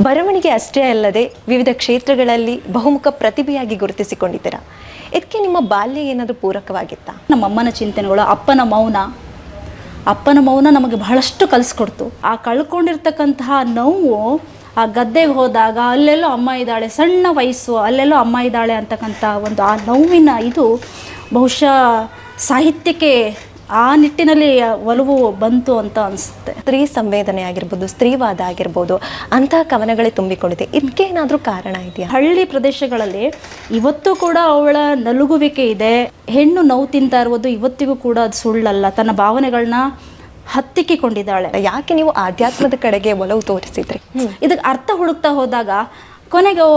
ಬರವಣಿಗೆ ಅಷ್ಟೇ ಅಲ್ಲದೆ ವಿವಿಧ ಕ್ಷೇತ್ರಗಳಲ್ಲಿ ಬಹುಮುಖ ಪ್ರತಿಭೆಯಾಗಿ ಗುರುತಿಸಿಕೊಂಡಿದ್ದೀರಾ. ಇದಕ್ಕೆ ನಿಮ್ಮ ಬಾಲ್ಯ ಏನಾದರೂ ಪೂರಕವಾಗಿತ್ತಾ? ನಮ್ಮ ಅಮ್ಮನ ಚಿಂತನೆಗಳು, ಅಪ್ಪನ ಮೌನ ನಮಗೆ ಬಹಳಷ್ಟು ಕಲಿಸ್ಕೊಡ್ತು. ಆ ಕಳ್ಕೊಂಡಿರ್ತಕ್ಕಂತಹ ನೋವು, ಆ ಗದ್ದೆಗೆ ಹೋದಾಗ ಅಲ್ಲೆಲ್ಲೋ ಅಮ್ಮ ಇದ್ದಾಳೆ, ಸಣ್ಣ ವಯಸ್ಸು ಅಲ್ಲೆಲ್ಲೋ ಅಮ್ಮ ಇದ್ದಾಳೆ ಅಂತಕ್ಕಂಥ ಒಂದು ಆ ನೋವಿನ ಇದು ಬಹುಶಃ ಸಾಹಿತ್ಯಕ್ಕೆ ಆ ನಿಟ್ಟಿನಲ್ಲಿ ಒಲವು ಬಂತು ಅಂತ ಅನಿಸುತ್ತೆ. ಸ್ತ್ರೀ ಸಂವೇದನೆ ಆಗಿರ್ಬೋದು, ಸ್ತ್ರೀವಾದ ಆಗಿರ್ಬೋದು, ಅಂತಹ ಕವನಗಳೇ ತುಂಬಿಕೊಂಡಿದೆ. ಇದಕ್ಕೇನಾದರೂ ಕಾರಣ ಇದೆಯಾ? ಹಳ್ಳಿ ಪ್ರದೇಶಗಳಲ್ಲಿ ಇವತ್ತು ಕೂಡ ಅವಳ ನಲುಗುವಿಕೆ ಇದೆ. ಹೆಣ್ಣು ನೋವು ತಿಂತಾ ಇರುವುದು ಇವತ್ತಿಗೂ ಕೂಡ ಅದು ಸುಳ್ಳಲ್ಲ. ತನ್ನ ಭಾವನೆಗಳನ್ನ ಹತ್ತಿಕ್ಕಿಕೊಂಡಿದ್ದಾಳೆ. ಯಾಕೆ ನೀವು ಆಧ್ಯಾತ್ಮದ ಕಡೆಗೆ ಒಲವು ತೋರಿಸಿದ್ರಿ? ಇದಕ್ಕೆ ಅರ್ಥ ಹುಡುಕ್ತಾ ಹೋದಾಗ ಕೊನೆಗೆ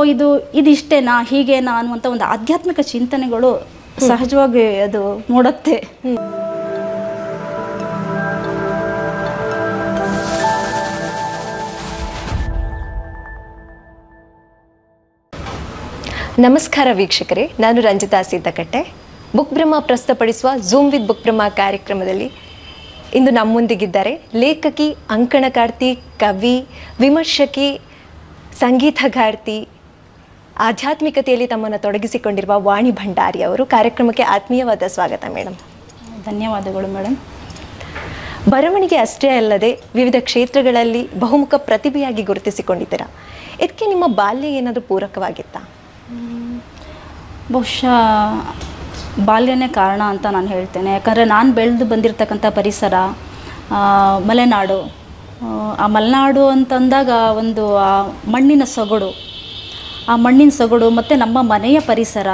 ಇದಿಷ್ಟೇನಾ, ಹೀಗೇನಾ ಅನ್ನುವಂಥ ಒಂದು ಆಧ್ಯಾತ್ಮಿಕ ಚಿಂತನೆಗಳು ಸಹಜವಾಗಿ ಅದು ಮೂಡುತ್ತೆ. ನಮಸ್ಕಾರ ವೀಕ್ಷಕರೇ, ನಾನು ರಂಜಿತಾ ಸೀತಕಟ್ಟೆ. ಬುಕ್ ಬ್ರಹ್ಮ ಪ್ರಸ್ತುತಪಡಿಸುವ ಝೂಮ್ ವಿತ್ ಬುಕ್ ಬ್ರಹ್ಮ ಕಾರ್ಯಕ್ರಮದಲ್ಲಿ ಇಂದು ನಮ್ಮೊಂದಿಗಿದ್ದಾರೆ ಲೇಖಕಿ, ಅಂಕಣಕಾರ್ತಿ, ಕವಿ, ವಿಮರ್ಶಕಿ, ಸಂಗೀತಗಾರ್ತಿ, ಆಧ್ಯಾತ್ಮಿಕತೆಯಲ್ಲಿ ತಮ್ಮನ್ನು ತೊಡಗಿಸಿಕೊಂಡಿರುವ ವಾಣಿ ಭಂಡಾರಿ ಅವರು. ಕಾರ್ಯಕ್ರಮಕ್ಕೆ ಆತ್ಮೀಯವಾದ ಸ್ವಾಗತ ಮೇಡಮ್. ಧನ್ಯವಾದಗಳು ಮೇಡಮ್. ಬರವಣಿಗೆ ಅಷ್ಟೇ ಅಲ್ಲದೆ ವಿವಿಧ ಕ್ಷೇತ್ರಗಳಲ್ಲಿ ಬಹುಮುಖ ಪ್ರತಿಭೆಯಾಗಿ ಗುರುತಿಸಿಕೊಂಡಿದ್ದೀರಾ. ಇದಕ್ಕೆ ನಿಮ್ಮ ಬಾಲ್ಯ ಏನಾದರೂ ಪೂರಕವಾಗಿತ್ತಾ? ಬಹುಶಃ ಬಾಲ್ಯನೇ ಕಾರಣ ಅಂತ ನಾನು ಹೇಳ್ತೇನೆ. ಯಾಕಂದರೆ ನಾನು ಬೆಳೆದು ಬಂದಿರತಕ್ಕಂಥ ಪರಿಸರ ಮಲೆನಾಡು. ಆ ಮಲೆನಾಡು ಅಂತಂದಾಗ ಒಂದು ಆ ಮಣ್ಣಿನ ಸೊಗಡು ಮತ್ತು ನಮ್ಮ ಮನೆಯ ಪರಿಸರ,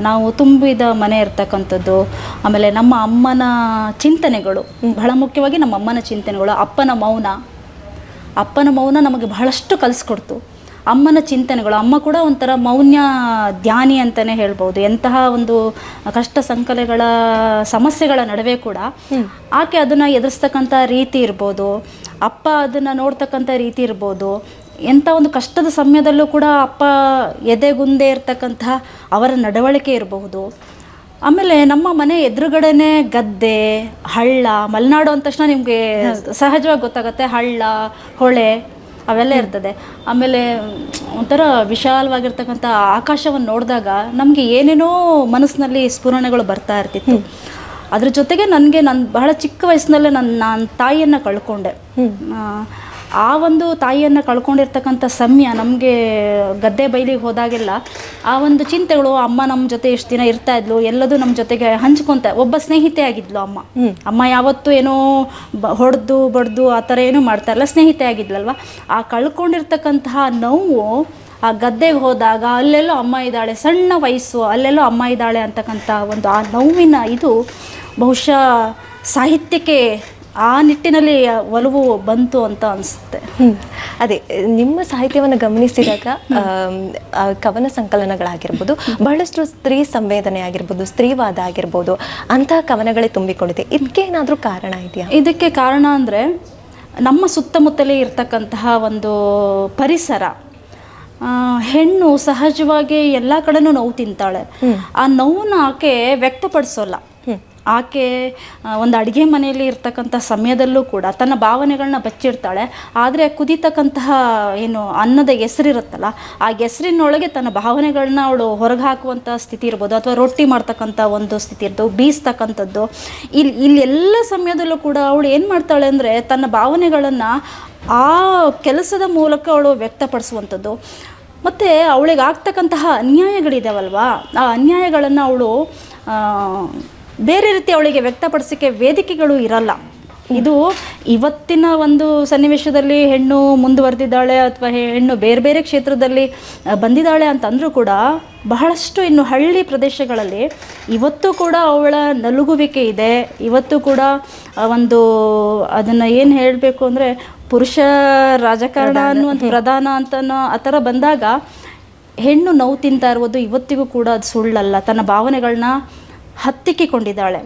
ನಾವು ತುಂಬಿದ ಮನೆ ಇರ್ತಕ್ಕಂಥದ್ದು. ಆಮೇಲೆ ನಮ್ಮ ಅಮ್ಮನ ಚಿಂತನೆಗಳು, ಬಹಳ ಮುಖ್ಯವಾಗಿ ನಮ್ಮ ಅಮ್ಮನ ಚಿಂತನೆಗಳು, ಅಪ್ಪನ ಮೌನ ನಮಗೆ ಬಹಳಷ್ಟು ಕಲಿಸ್ಕೊಡ್ತು. ಅಮ್ಮನ ಚಿಂತನೆಗಳು, ಅಮ್ಮ ಕೂಡ ಒಂಥರ ಮೌನ್ಯ ಧ್ಯಾನಿ ಅಂತಲೇ ಹೇಳ್ಬೋದು. ಎಂತಹ ಒಂದು ಕಷ್ಟ ಸಂಕಲಗಳ ಸಮಸ್ಯೆಗಳ ನಡುವೆ ಕೂಡ ಆಕೆ ಅದನ್ನು ಎದುರಿಸ್ತಕ್ಕಂಥ ರೀತಿ ಇರ್ಬೋದು, ಅಪ್ಪ ಅದನ್ನು ನೋಡ್ತಕ್ಕಂಥ ರೀತಿ ಇರ್ಬೋದು, ಎಂಥ ಒಂದು ಕಷ್ಟದ ಸಮಯದಲ್ಲೂ ಕೂಡ ಅಪ್ಪ ಎದೆಗುಂದೇ ಇರ್ತಕ್ಕಂಥ ಅವರ ನಡವಳಿಕೆ ಇರಬಹುದು. ಆಮೇಲೆ ನಮ್ಮ ಮನೆ ಎದುರುಗಡೆನೇ ಗದ್ದೆ, ಹಳ್ಳ. ಮಲೆನಾಡು ಅಂದ ತಕ್ಷಣ ನಿಮಗೆ ಸಹಜವಾಗಿ ಗೊತ್ತಾಗುತ್ತೆ, ಹಳ್ಳ, ಹೊಳೆ ಅವೆಲ್ಲ ಇರ್ತದೆ. ಆಮೇಲೆ ಒಂಥರ ವಿಶಾಲವಾಗಿರ್ತಕ್ಕಂಥ ಆಕಾಶವನ್ನು ನೋಡಿದಾಗ ನಮಗೆ ಏನೇನೋ ಮನಸ್ಸಿನಲ್ಲಿ ಸ್ಫುರಣೆಗಳು ಬರ್ತಾ ಇರ್ತಿತ್ತು. ಅದ್ರ ಜೊತೆಗೆ ನಾನು ಬಹಳ ಚಿಕ್ಕ ವಯಸ್ಸಿನಲ್ಲೇ ನಾನು ತಾಯಿಯನ್ನು ಕಳ್ಕೊಂಡೆ. ಆ ಒಂದು ತಾಯಿಯನ್ನು ಕಳ್ಕೊಂಡಿರ್ತಕ್ಕಂಥ ಸಮಯ ನಮಗೆ ಗದ್ದೆ ಬೈಲಿಗೆ ಹೋದಾಗೆಲ್ಲ ಆ ಒಂದು ಚಿಂತೆಗಳು, ಅಮ್ಮ ನಮ್ಮ ಜೊತೆ ಎಷ್ಟು ದಿನ ಇರ್ತಾ ಇದ್ಲು, ಎಲ್ಲದೂ ನಮ್ಮ ಜೊತೆಗೆ ಹಂಚ್ಕೊತ, ಒಬ್ಬ ಸ್ನೇಹಿತೆ ಆಗಿದ್ಲು ಅಮ್ಮ ಯಾವತ್ತೂ ಏನೋ ಹೊಡೆದು ಬಡ್ದು ಆ ಥರ ಏನೂ ಮಾಡ್ತಾ ಇಲ್ಲ, ಸ್ನೇಹಿತೆ ಆಗಿದ್ಲಲ್ವ. ಆ ಕಳ್ಕೊಂಡಿರ್ತಕ್ಕಂತಹ ನೋವು, ಆ ಗದ್ದೆಗೆ ಹೋದಾಗ ಅಲ್ಲೆಲ್ಲೋ ಅಮ್ಮ ಇದ್ದಾಳೆ, ಸಣ್ಣ ವಯಸ್ಸು ಅಲ್ಲೆಲ್ಲೋ ಅಮ್ಮ ಇದ್ದಾಳೆ ಅಂತಕ್ಕಂಥ ಒಂದು ಆ ನೋವಿನ ಇದು ಬಹುಶಃ ಸಾಹಿತ್ಯಕ್ಕೆ ಆ ನಿಟ್ಟಿನಲ್ಲಿ ಒಲವು ಬಂತು ಅಂತ ಅನಿಸುತ್ತೆ. ಅದೇ ನಿಮ್ಮ ಸಾಹಿತ್ಯವನ್ನು ಗಮನಿಸಿದಾಗ ಕವನ ಸಂಕಲನಗಳಾಗಿರ್ಬೋದು, ಬಹಳಷ್ಟು ಸ್ತ್ರೀ ಸಂವೇದನೆ ಆಗಿರ್ಬೋದು, ಸ್ತ್ರೀವಾದ ಆಗಿರ್ಬೋದು, ಅಂತಹ ಕವನಗಳೇ ತುಂಬಿಕೊಂಡಿದೆ. ಇದಕ್ಕೇನಾದರೂ ಕಾರಣ ಇದೆಯಾ? ಇದಕ್ಕೆ ಕಾರಣ ಅಂದರೆ ನಮ್ಮ ಸುತ್ತಮುತ್ತಲೇ ಇರ್ತಕ್ಕಂತಹ ಒಂದು ಪರಿಸರ. ಹೆಣ್ಣು ಸಹಜವಾಗಿ ಎಲ್ಲ ಕಡೆನೂ ನೋವು ತಿಂತಾಳೆ. ಆ ನೋವನ್ನ ಆಕೆ ವ್ಯಕ್ತಪಡಿಸೋಲ್ಲ. ಆಕೆ ಒಂದು ಅಡುಗೆ ಮನೆಯಲ್ಲಿ ಇರ್ತಕ್ಕಂಥ ಸಮಯದಲ್ಲೂ ಕೂಡ ತನ್ನ ಭಾವನೆಗಳನ್ನ ಬಚ್ಚಿಡ್ತಾಳೆ. ಆದರೆ ಕುದಿತಕ್ಕಂತಹ ಏನು ಅನ್ನದ ಹೆಸರಿರುತ್ತಲ್ಲ, ಆ ಹೆಸರಿನೊಳಗೆ ತನ್ನ ಭಾವನೆಗಳನ್ನ ಅವಳು ಹೊರಗೆ ಹಾಕುವಂಥ ಸ್ಥಿತಿ ಇರ್ಬೋದು, ಅಥವಾ ರೊಟ್ಟಿ ಮಾಡ್ತಕ್ಕಂಥ ಒಂದು ಸ್ಥಿತಿ ಇರ್ಬೋದು, ಬೀಸ್ತಕ್ಕಂಥದ್ದು. ಇಲ್ಲಿ ಎಲ್ಲ ಸಮಯದಲ್ಲೂ ಕೂಡ ಅವಳು ಏನು ಮಾಡ್ತಾಳೆ ಅಂದರೆ ತನ್ನ ಭಾವನೆಗಳನ್ನು ಆ ಕೆಲಸದ ಮೂಲಕ ಅವಳು ವ್ಯಕ್ತಪಡಿಸುವಂಥದ್ದು. ಮತ್ತು ಅವಳಿಗೆ ಆಗ್ತಕ್ಕಂತಹ ಅನ್ಯಾಯಗಳಿದಾವಲ್ವಾ, ಆ ಅನ್ಯಾಯಗಳನ್ನು ಅವಳು ಬೇರೆ ರೀತಿ ಅವಳಿಗೆ ವ್ಯಕ್ತಪಡಿಸೋಕ್ಕೆ ವೇದಿಕೆಗಳು ಇರಲ್ಲ. ಇದು ಇವತ್ತಿನ ಒಂದು ಸನ್ನಿವೇಶದಲ್ಲಿ ಹೆಣ್ಣು ಮುಂದುವರೆದಿದ್ದಾಳೆ ಅಥವಾ ಹೆಣ್ಣು ಬೇರೆ ಬೇರೆ ಕ್ಷೇತ್ರದಲ್ಲಿ ಬಂದಿದ್ದಾಳೆ ಅಂತಂದರೂ ಕೂಡ ಬಹಳಷ್ಟು ಇನ್ನು ಹಳ್ಳಿ ಪ್ರದೇಶಗಳಲ್ಲಿ ಇವತ್ತು ಕೂಡ ಅವಳ ನಲುಗುವಿಕೆ ಇದೆ. ಇವತ್ತು ಕೂಡ ಒಂದು ಅದನ್ನು ಏನು ಹೇಳಬೇಕು ಅಂದರೆ ಪುರುಷ ರಾಜಕಾರಣ ಅನ್ನುವಂಥ ಪ್ರಧಾನ ಅಂತನೋ ಆ ಥರ ಬಂದಾಗ ಹೆಣ್ಣು ನೋವು ತಿಂತಾ ಇರುವುದು ಇವತ್ತಿಗೂ ಕೂಡ ಅದು ಸುಳ್ಳಲ್ಲ. ತನ್ನ ಭಾವನೆಗಳನ್ನ ಹತ್ತಿಕ್ಕಿಕೊಂಡಿದ್ದಾಳೆ.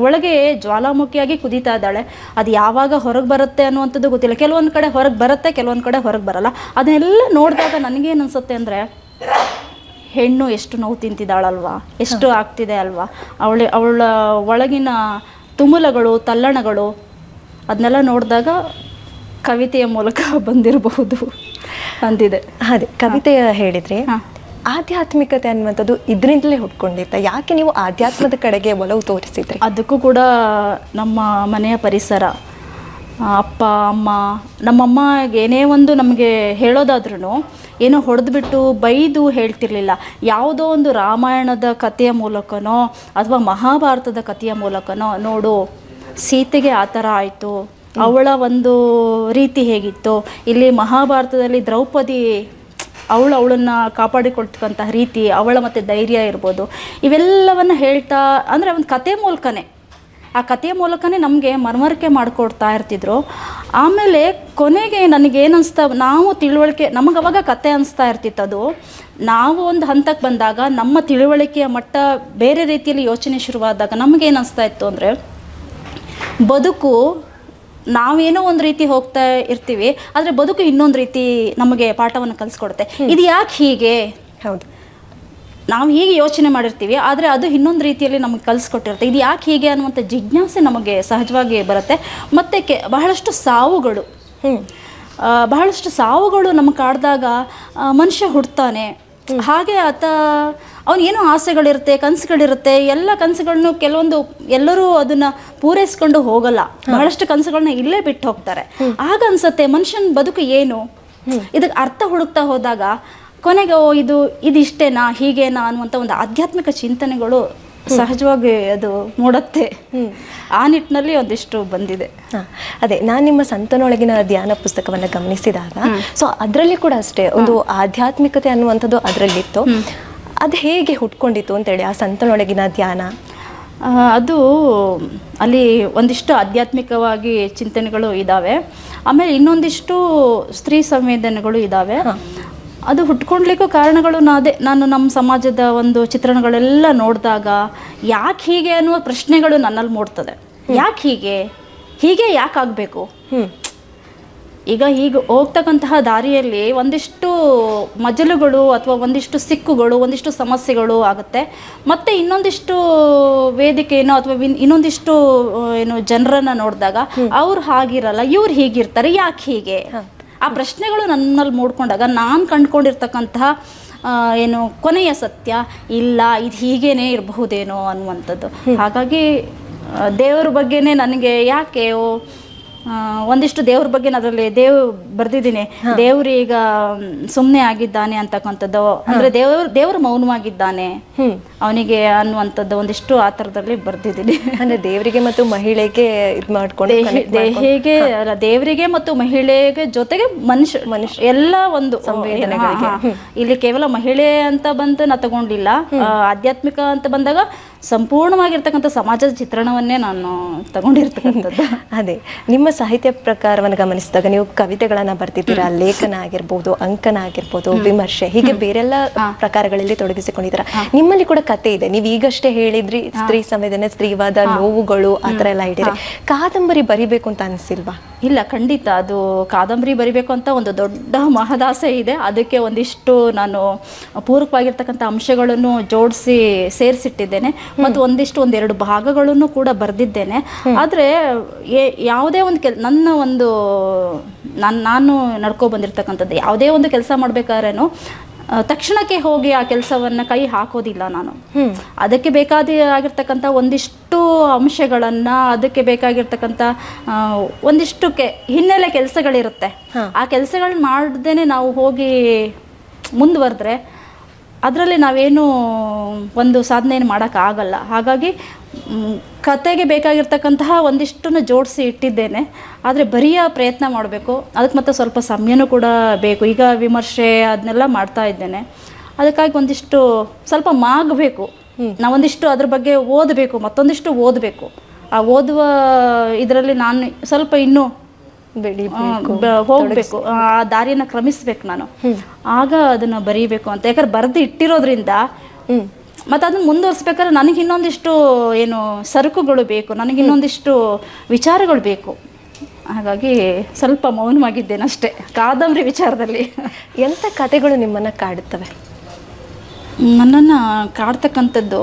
ಒಳಗೆ ಜ್ವಾಲಾಮುಖಿಯಾಗಿ ಕುದೀತಾ ಇದ್ದಾಳೆ. ಅದು ಯಾವಾಗ ಹೊರಗೆ ಬರುತ್ತೆ ಅನ್ನುವಂಥದ್ದು ಗೊತ್ತಿಲ್ಲ. ಕೆಲವೊಂದು ಕಡೆ ಹೊರಗೆ ಬರುತ್ತೆ, ಕೆಲವೊಂದು ಕಡೆ ಹೊರಗೆ ಬರಲ್ಲ. ಅದನ್ನೆಲ್ಲ ನೋಡಿದಾಗ ನನಗೇನು ಅನಿಸುತ್ತೆ ಅಂದರೆ, ಹೆಣ್ಣು ಎಷ್ಟು ನೋವು ತಿಂತಿದ್ದಾಳಲ್ವಾ, ಎಷ್ಟು ಆಗ್ತಿದೆ ಅಲ್ವಾ, ಅವಳ ಒಳಗಿನ ತುಮುಲಗಳು, ತಲ್ಲಣಗಳು, ಅದನ್ನೆಲ್ಲ ನೋಡಿದಾಗ ಕವಿತೆಯ ಮೂಲಕ ಬಂದಿರಬಹುದು ಅಂದಿದೆ. ಅದೇ ಕವಿತೆ ಹೇಳಿದ್ರೆ ಆಧ್ಯಾತ್ಮಿಕತೆ ಅನ್ನುವಂಥದ್ದು ಇದರಿಂದಲೇ ಹುಟ್ಕೊಂಡಿತ್ತ? ಯಾಕೆ ನೀವು ಆಧ್ಯಾತ್ಮದ ಕಡೆಗೆ ಒಲವು ತೋರಿಸಿದ್ರಿ? ಅದಕ್ಕೂ ಕೂಡ ನಮ್ಮ ಮನೆಯ ಪರಿಸರ, ಅಪ್ಪ ಅಮ್ಮ, ನಮ್ಮಮ್ಮ ಏನೇ ಒಂದು ನಮಗೆ ಹೇಳೋದಾದ್ರೂ ಏನೋ ಹೊಡೆದ್ಬಿಟ್ಟು ಬೈದು ಹೇಳ್ತಿರ್ಲಿಲ್ಲ. ಯಾವುದೋ ಒಂದು ರಾಮಾಯಣದ ಕಥೆಯ ಮೂಲಕನೋ ಅಥವಾ ಮಹಾಭಾರತದ ಕಥೆಯ ಮೂಲಕನೋ, ನೋಡು ಸೀತೆಗೆ ಆ ಥರ ಆಯಿತು, ಅವಳ ಒಂದು ರೀತಿ ಹೇಗಿತ್ತು, ಇಲ್ಲಿ ಮಹಾಭಾರತದಲ್ಲಿ ದ್ರೌಪದಿ ಅವಳನ್ನು ಕಾಪಾಡಿಕೊಳ್ತಕ್ಕಂತಹ ರೀತಿ, ಅವಳ ಮತ್ತು ಧೈರ್ಯ ಇರ್ಬೋದು, ಇವೆಲ್ಲವನ್ನು ಹೇಳ್ತಾ ಅಂದರೆ ಒಂದು ಕತೆ ಮೂಲಕನೇ, ಆ ಕಥೆಯ ಮೂಲಕನೇ ನಮಗೆ ಮನವರಿಕೆ ಮಾಡಿಕೊಡ್ತಾ ಇರ್ತಿದ್ರು. ಆಮೇಲೆ ಕೊನೆಗೆ ನನಗೇನು ಅನಿಸ್ತಾ, ನಾವು ತಿಳುವಳಿಕೆ, ನಮಗೆ ಅವಾಗ ಕತೆ ಅನಿಸ್ತಾ ಇರ್ತಿತ್ತು. ಅದು ನಾವು ಒಂದು ಹಂತಕ್ಕೆ ಬಂದಾಗ ನಮ್ಮ ತಿಳುವಳಿಕೆಯ ಮಟ್ಟ ಬೇರೆ ರೀತಿಯಲ್ಲಿ ಯೋಚನೆ ಶುರುವಾದಾಗ ನಮಗೇನು ಅನಿಸ್ತಾ ಇತ್ತು ಅಂದರೆ, ಬದುಕು ನಾವೇನೋ ಒಂದು ರೀತಿ ಹೋಗ್ತಾ ಇರ್ತೀವಿ, ಆದರೆ ಬದುಕು ಇನ್ನೊಂದು ರೀತಿ ನಮಗೆ ಪಾಠವನ್ನು ಕಲಿಸ್ಕೊಡುತ್ತೆ. ಇದು ಯಾಕೆ ಹೀಗೆ? ಹೌದು, ನಾವು ಹೀಗೆ ಯೋಚನೆ ಮಾಡಿರ್ತೀವಿ, ಆದರೆ ಅದು ಇನ್ನೊಂದು ರೀತಿಯಲ್ಲಿ ನಮಗೆ ಕಲಿಸ್ಕೊಟ್ಟಿರುತ್ತೆ. ಇದು ಯಾಕೆ ಹೀಗೆ ಅನ್ನುವಂಥ ಜಿಜ್ಞಾಸೆ ನಮಗೆ ಸಹಜವಾಗಿ ಬರುತ್ತೆ. ಮತ್ತು ಬಹಳಷ್ಟು ಸಾವುಗಳು ನಮಗೆ ಕಾಡಿದಾಗ ಮನುಷ್ಯ ಹುಡ್ತಾನೆ. ಹಾಗೆ ಅವನಿಗೇನೋ ಆಸೆಗಳಿರುತ್ತೆ, ಕನಸುಗಳಿರುತ್ತೆ. ಎಲ್ಲ ಕನಸುಗಳನ್ನು ಎಲ್ಲರೂ ಅದನ್ನು ಪೂರೈಸ್ಕೊಂಡು ಹೋಗಲ್ಲ. ಬಹಳಷ್ಟು ಕನಸುಗಳನ್ನ ಇಲ್ಲೇ ಬಿಟ್ಟು ಹೋಗ್ತಾರೆ. ಆಗ ಅನ್ಸುತ್ತೆ ಮನುಷ್ಯನ ಬದುಕು ಏನು, ಇದಕ್ಕೆ ಅರ್ಥ ಹುಡುಕ್ತಾ ಹೋದಾಗ ಕೊನೆಗೆ ಇದಿಷ್ಟೇನಾ, ಹೀಗೇನಾ ಅನ್ನುವಂಥ ಒಂದು ಆಧ್ಯಾತ್ಮಿಕ ಚಿಂತನೆಗಳು ಸಹಜವಾಗಿ ಅದು ಮೂಡುತ್ತೆ. ಆ ನಿಟ್ಟಿನಲ್ಲಿ ಒಂದಿಷ್ಟು ಬಂದಿದೆ. ಅದೇ ನಾನು ನಿಮ್ಮ ಸಂತನೊಳಗಿನ ಧ್ಯಾನ ಪುಸ್ತಕವನ್ನು ಗಮನಿಸಿದಾಗ, ಸೊ ಅದರಲ್ಲಿ ಕೂಡ ಅಷ್ಟೇ ಒಂದು ಆಧ್ಯಾತ್ಮಿಕತೆ ಅನ್ನುವಂಥದ್ದು ಅದರಲ್ಲಿತ್ತು. ಅದು ಹೇಗೆ ಹುಟ್ಕೊಂಡಿತ್ತು ಅಂತೇಳಿ ಆ ಸಂತನೊಳಗಿನ ಧ್ಯಾನ? ಅದು ಅಲ್ಲಿ ಒಂದಿಷ್ಟು ಆಧ್ಯಾತ್ಮಿಕವಾಗಿ ಚಿಂತನೆಗಳು ಇದ್ದಾವೆ. ಆಮೇಲೆ ಇನ್ನೊಂದಿಷ್ಟು ಸ್ತ್ರೀ ಸಂವೇದನೆಗಳು ಇದ್ದಾವೆ. ಅದು ಹುಟ್ಕೊಳ್ಲಿಕ್ಕೂ ಕಾರಣಗಳು ನಾನು ನಮ್ಮ ಸಮಾಜದ ಒಂದು ಚಿತ್ರಣಗಳೆಲ್ಲ ನೋಡಿದಾಗ ಯಾಕೆ ಹೀಗೆ ಅನ್ನುವ ಪ್ರಶ್ನೆಗಳು ನನ್ನಲ್ಲಿ ಮೂಡ್ತದೆ. ಯಾಕೆ ಹೀಗೆ ಯಾಕಾಗಬೇಕು? ಈಗ ಹೀಗೆ ಹೋಗ್ತಕ್ಕಂತಹ ದಾರಿಯಲ್ಲಿ ಒಂದಿಷ್ಟು ಮಜಲುಗಳು ಅಥವಾ ಒಂದಿಷ್ಟು ಸಿಕ್ಕುಗಳು, ಒಂದಿಷ್ಟು ಸಮಸ್ಯೆಗಳು ಆಗುತ್ತೆ. ಮತ್ತು ಇನ್ನೊಂದಿಷ್ಟು ವೇದಿಕೆನೋ ಅಥವಾ ಇನ್ನೊಂದಿಷ್ಟು ಜನರನ್ನು ನೋಡಿದಾಗ ಅವ್ರು ಹಾಗಿರಲ್ಲ, ಇವ್ರು ಹೀಗಿರ್ತಾರೆ, ಯಾಕೆ ಹೀಗೆ? ಆ ಪ್ರಶ್ನೆಗಳು ನನ್ನಲ್ಲಿ ಮೂಡ್ಕೊಂಡಾಗ ನಾನು ಕಂಡುಕೊಂಡಿರ್ತಕ್ಕಂತಹ ಕೊನೆಯ ಸತ್ಯ ಇಲ್ಲ, ಇದು ಹೀಗೇನೆ ಇರಬಹುದೇನೋ ಅನ್ನುವಂಥದ್ದು. ಹಾಗಾಗಿ ದೇವರ ಬಗ್ಗೆನೇ ನನಗೆ ಯಾಕೆ ಒಂದಿಷ್ಟು ದೇವ್ರ ಬಗ್ಗೆ ಅದರಲ್ಲಿ ಬರ್ದಿದ್ದೀನಿ. ದೇವ್ರು ಈಗ ಸುಮ್ಮನೆ ಆಗಿದ್ದಾನೆ ಅಂತಕ್ಕಂಥದ್ದು, ಅಂದ್ರೆ ದೇವರು ಮೌನವಾಗಿದ್ದಾನೆ ಅವನಿಗೆ ಅನ್ನುವಂಥದ್ದು ಒಂದಿಷ್ಟು ಆ ಥರದಲ್ಲಿ ಬರ್ದಿದ್ದೀನಿ. ಅಂದ್ರೆ ದೇವರಿಗೆ ಮತ್ತು ಮಹಿಳೆಗೆ ಇದು ಮಾಡ್ಕೊಂಡು ಹೇಗೆ ದೇವರಿಗೆ ಮತ್ತು ಮಹಿಳೆಗೆ ಜೊತೆಗೆ ಮನುಷ್ಯ ಎಲ್ಲ ಒಂದು ಸಂವೇದನೆಗಳಿಗೆ. ಇಲ್ಲಿ ಕೇವಲ ಮಹಿಳೆ ಅಂತ ಬಂದು ನಾ ತಗೊಂಡಿಲ್ಲ, ಆಧ್ಯಾತ್ಮಿಕ ಅಂತ ಬಂದಾಗ ಸಂಪೂರ್ಣವಾಗಿರ್ತಕ್ಕಂಥ ಸಮಾಜದ ಚಿತ್ರಣವನ್ನೇ ನಾನು ತಗೊಂಡಿರ್ತಕ್ಕಂಥದ್ದು. ಅದೇ ನಿಮ್ಮ ಸಾಹಿತ್ಯ ಪ್ರಕಾರವನ್ನು ಗಮನಿಸಿದಾಗ ನೀವು ಕವಿತೆಗಳನ್ನ ಬರ್ತಿದ್ದೀರಾ, ಲೇಖನ ಆಗಿರ್ಬೋದು, ಅಂಕನ ಆಗಿರ್ಬೋದು, ವಿಮರ್ಶೆ, ಹೀಗೆ ಬೇರೆಲ್ಲ ಪ್ರಕಾರಗಳಲ್ಲಿ ತೊಡಗಿಸಿಕೊಂಡಿದ್ದೀರಾ. ನಿಮ್ಮಲ್ಲಿ ಕೂಡ ಕತೆ ಇದೆ. ನೀವು ಈಗಷ್ಟೇ ಹೇಳಿದ್ರಿ ಸ್ತ್ರೀ ಸಂವೇದನೆ, ಸ್ತ್ರೀವಾದ, ನೋವುಗಳು ಆ ಥರ ಎಲ್ಲ ಹೇಳಿದ್ರೆ ಕಾದಂಬರಿ ಬರಿಬೇಕು ಅಂತ ಅನಿಸಿಲ್ವಾ? ಇಲ್ಲ, ಖಂಡಿತ ಅದು ಕಾದಂಬರಿ ಬರಿಬೇಕು ಅಂತ ಒಂದು ದೊಡ್ಡ ಮಹದಾಸೆ ಇದೆ. ಅದಕ್ಕೆ ಒಂದಿಷ್ಟು ನಾನು ಪೂರಕವಾಗಿರ್ತಕ್ಕಂಥ ಅಂಶಗಳನ್ನು ಜೋಡಿಸಿ ಸೇರಿಸಿಟ್ಟಿದ್ದೇನೆ ಮತ್ತು ಒಂದೆರಡು ಭಾಗಗಳನ್ನು ಕೂಡ ಬರೆದಿದ್ದೇನೆ. ಆದರೆ ಯಾವುದೇ ಒಂದು ನಾನು ನಡ್ಕೊ ಬಂದಿರತಕ್ಕಂಥದ್ದು ಯಾವುದೇ ಒಂದು ಕೆಲಸ ಮಾಡಬೇಕಾದ್ರೇನು ತಕ್ಷಣಕ್ಕೆ ಹೋಗಿ ಆ ಕೆಲಸವನ್ನು ಕೈ ಹಾಕೋದಿಲ್ಲ ನಾನು. ಅದಕ್ಕೆ ಬೇಕಾಗಿರ್ತಕ್ಕಂಥ ಒಂದಿಷ್ಟು ಅಂಶಗಳನ್ನು, ಅದಕ್ಕೆ ಬೇಕಾಗಿರ್ತಕ್ಕಂಥ ಒಂದಿಷ್ಟು ಹಿನ್ನೆಲೆ ಕೆಲಸಗಳಿರುತ್ತೆ. ಆ ಕೆಲಸಗಳನ್ನ ಮಾಡ್ದೇನೆ ನಾವು ಹೋಗಿ ಮುಂದುವರೆದ್ರೆ ಅದರಲ್ಲಿ ನಾವೇನು ಒಂದು ಸಾಧನೆಯನ್ನು ಮಾಡೋಕ್ಕಾಗಲ್ಲ. ಹಾಗಾಗಿ ಕತೆಗೆ ಬೇಕಾಗಿರ್ತಕ್ಕಂತಹ ಒಂದಿಷ್ಟನ್ನು ಜೋಡಿಸಿ ಇಟ್ಟಿದ್ದೇನೆ. ಆದರೆ ಬರೆಯೋ ಪ್ರಯತ್ನ ಮಾಡಬೇಕು, ಅದಕ್ಕೆ ಮತ್ತೆ ಸ್ವಲ್ಪ ಸಮಯನೂ ಕೂಡ ಬೇಕು. ಈಗ ವಿಮರ್ಶೆ ಅದನ್ನೆಲ್ಲ ಮಾಡ್ತಾ ಇದ್ದೇನೆ. ಅದಕ್ಕಾಗಿ ಒಂದಿಷ್ಟು ಸ್ವಲ್ಪ ಮಾಗಬೇಕು, ನಾವೊಂದಿಷ್ಟು ಅದ್ರ ಬಗ್ಗೆ ಓದಬೇಕು, ಮತ್ತೊಂದಿಷ್ಟು ಓದಬೇಕು. ಆ ಓದುವ ಇದರಲ್ಲಿ ನಾನು ಸ್ವಲ್ಪ ಇನ್ನೂ ಹೋಗ್ಬೇಕು, ಆ ದಾರಿಯನ್ನು ಕ್ರಮಿಸ್ಬೇಕು ನಾನು. ಆಗ ಅದನ್ನು ಬರೀಬೇಕು ಅಂತ. ಯಾಕಂದ್ರೆ ಬರೆದು ಇಟ್ಟಿರೋದ್ರಿಂದ ಮತ್ತು ಅದನ್ನು ಮುಂದುವರಿಸ್ಬೇಕಾದ್ರೆ ನನಗೆ ಇನ್ನೊಂದಿಷ್ಟು ಸರಕುಗಳು ಬೇಕು, ನನಗೆ ಇನ್ನೊಂದಿಷ್ಟು ವಿಚಾರಗಳು ಬೇಕು. ಹಾಗಾಗಿ ಸ್ವಲ್ಪ ಮೌನವಾಗಿದ್ದೇನೆ ಅಷ್ಟೇ ಕಾದಂಬರಿ ವಿಚಾರದಲ್ಲಿ. ಎಂಥ ಕಥೆಗಳು ನಿಮ್ಮನ್ನು ಕಾಡುತ್ತವೆ? ನನ್ನನ್ನು ಕಾಡ್ತಕ್ಕಂಥದ್ದು,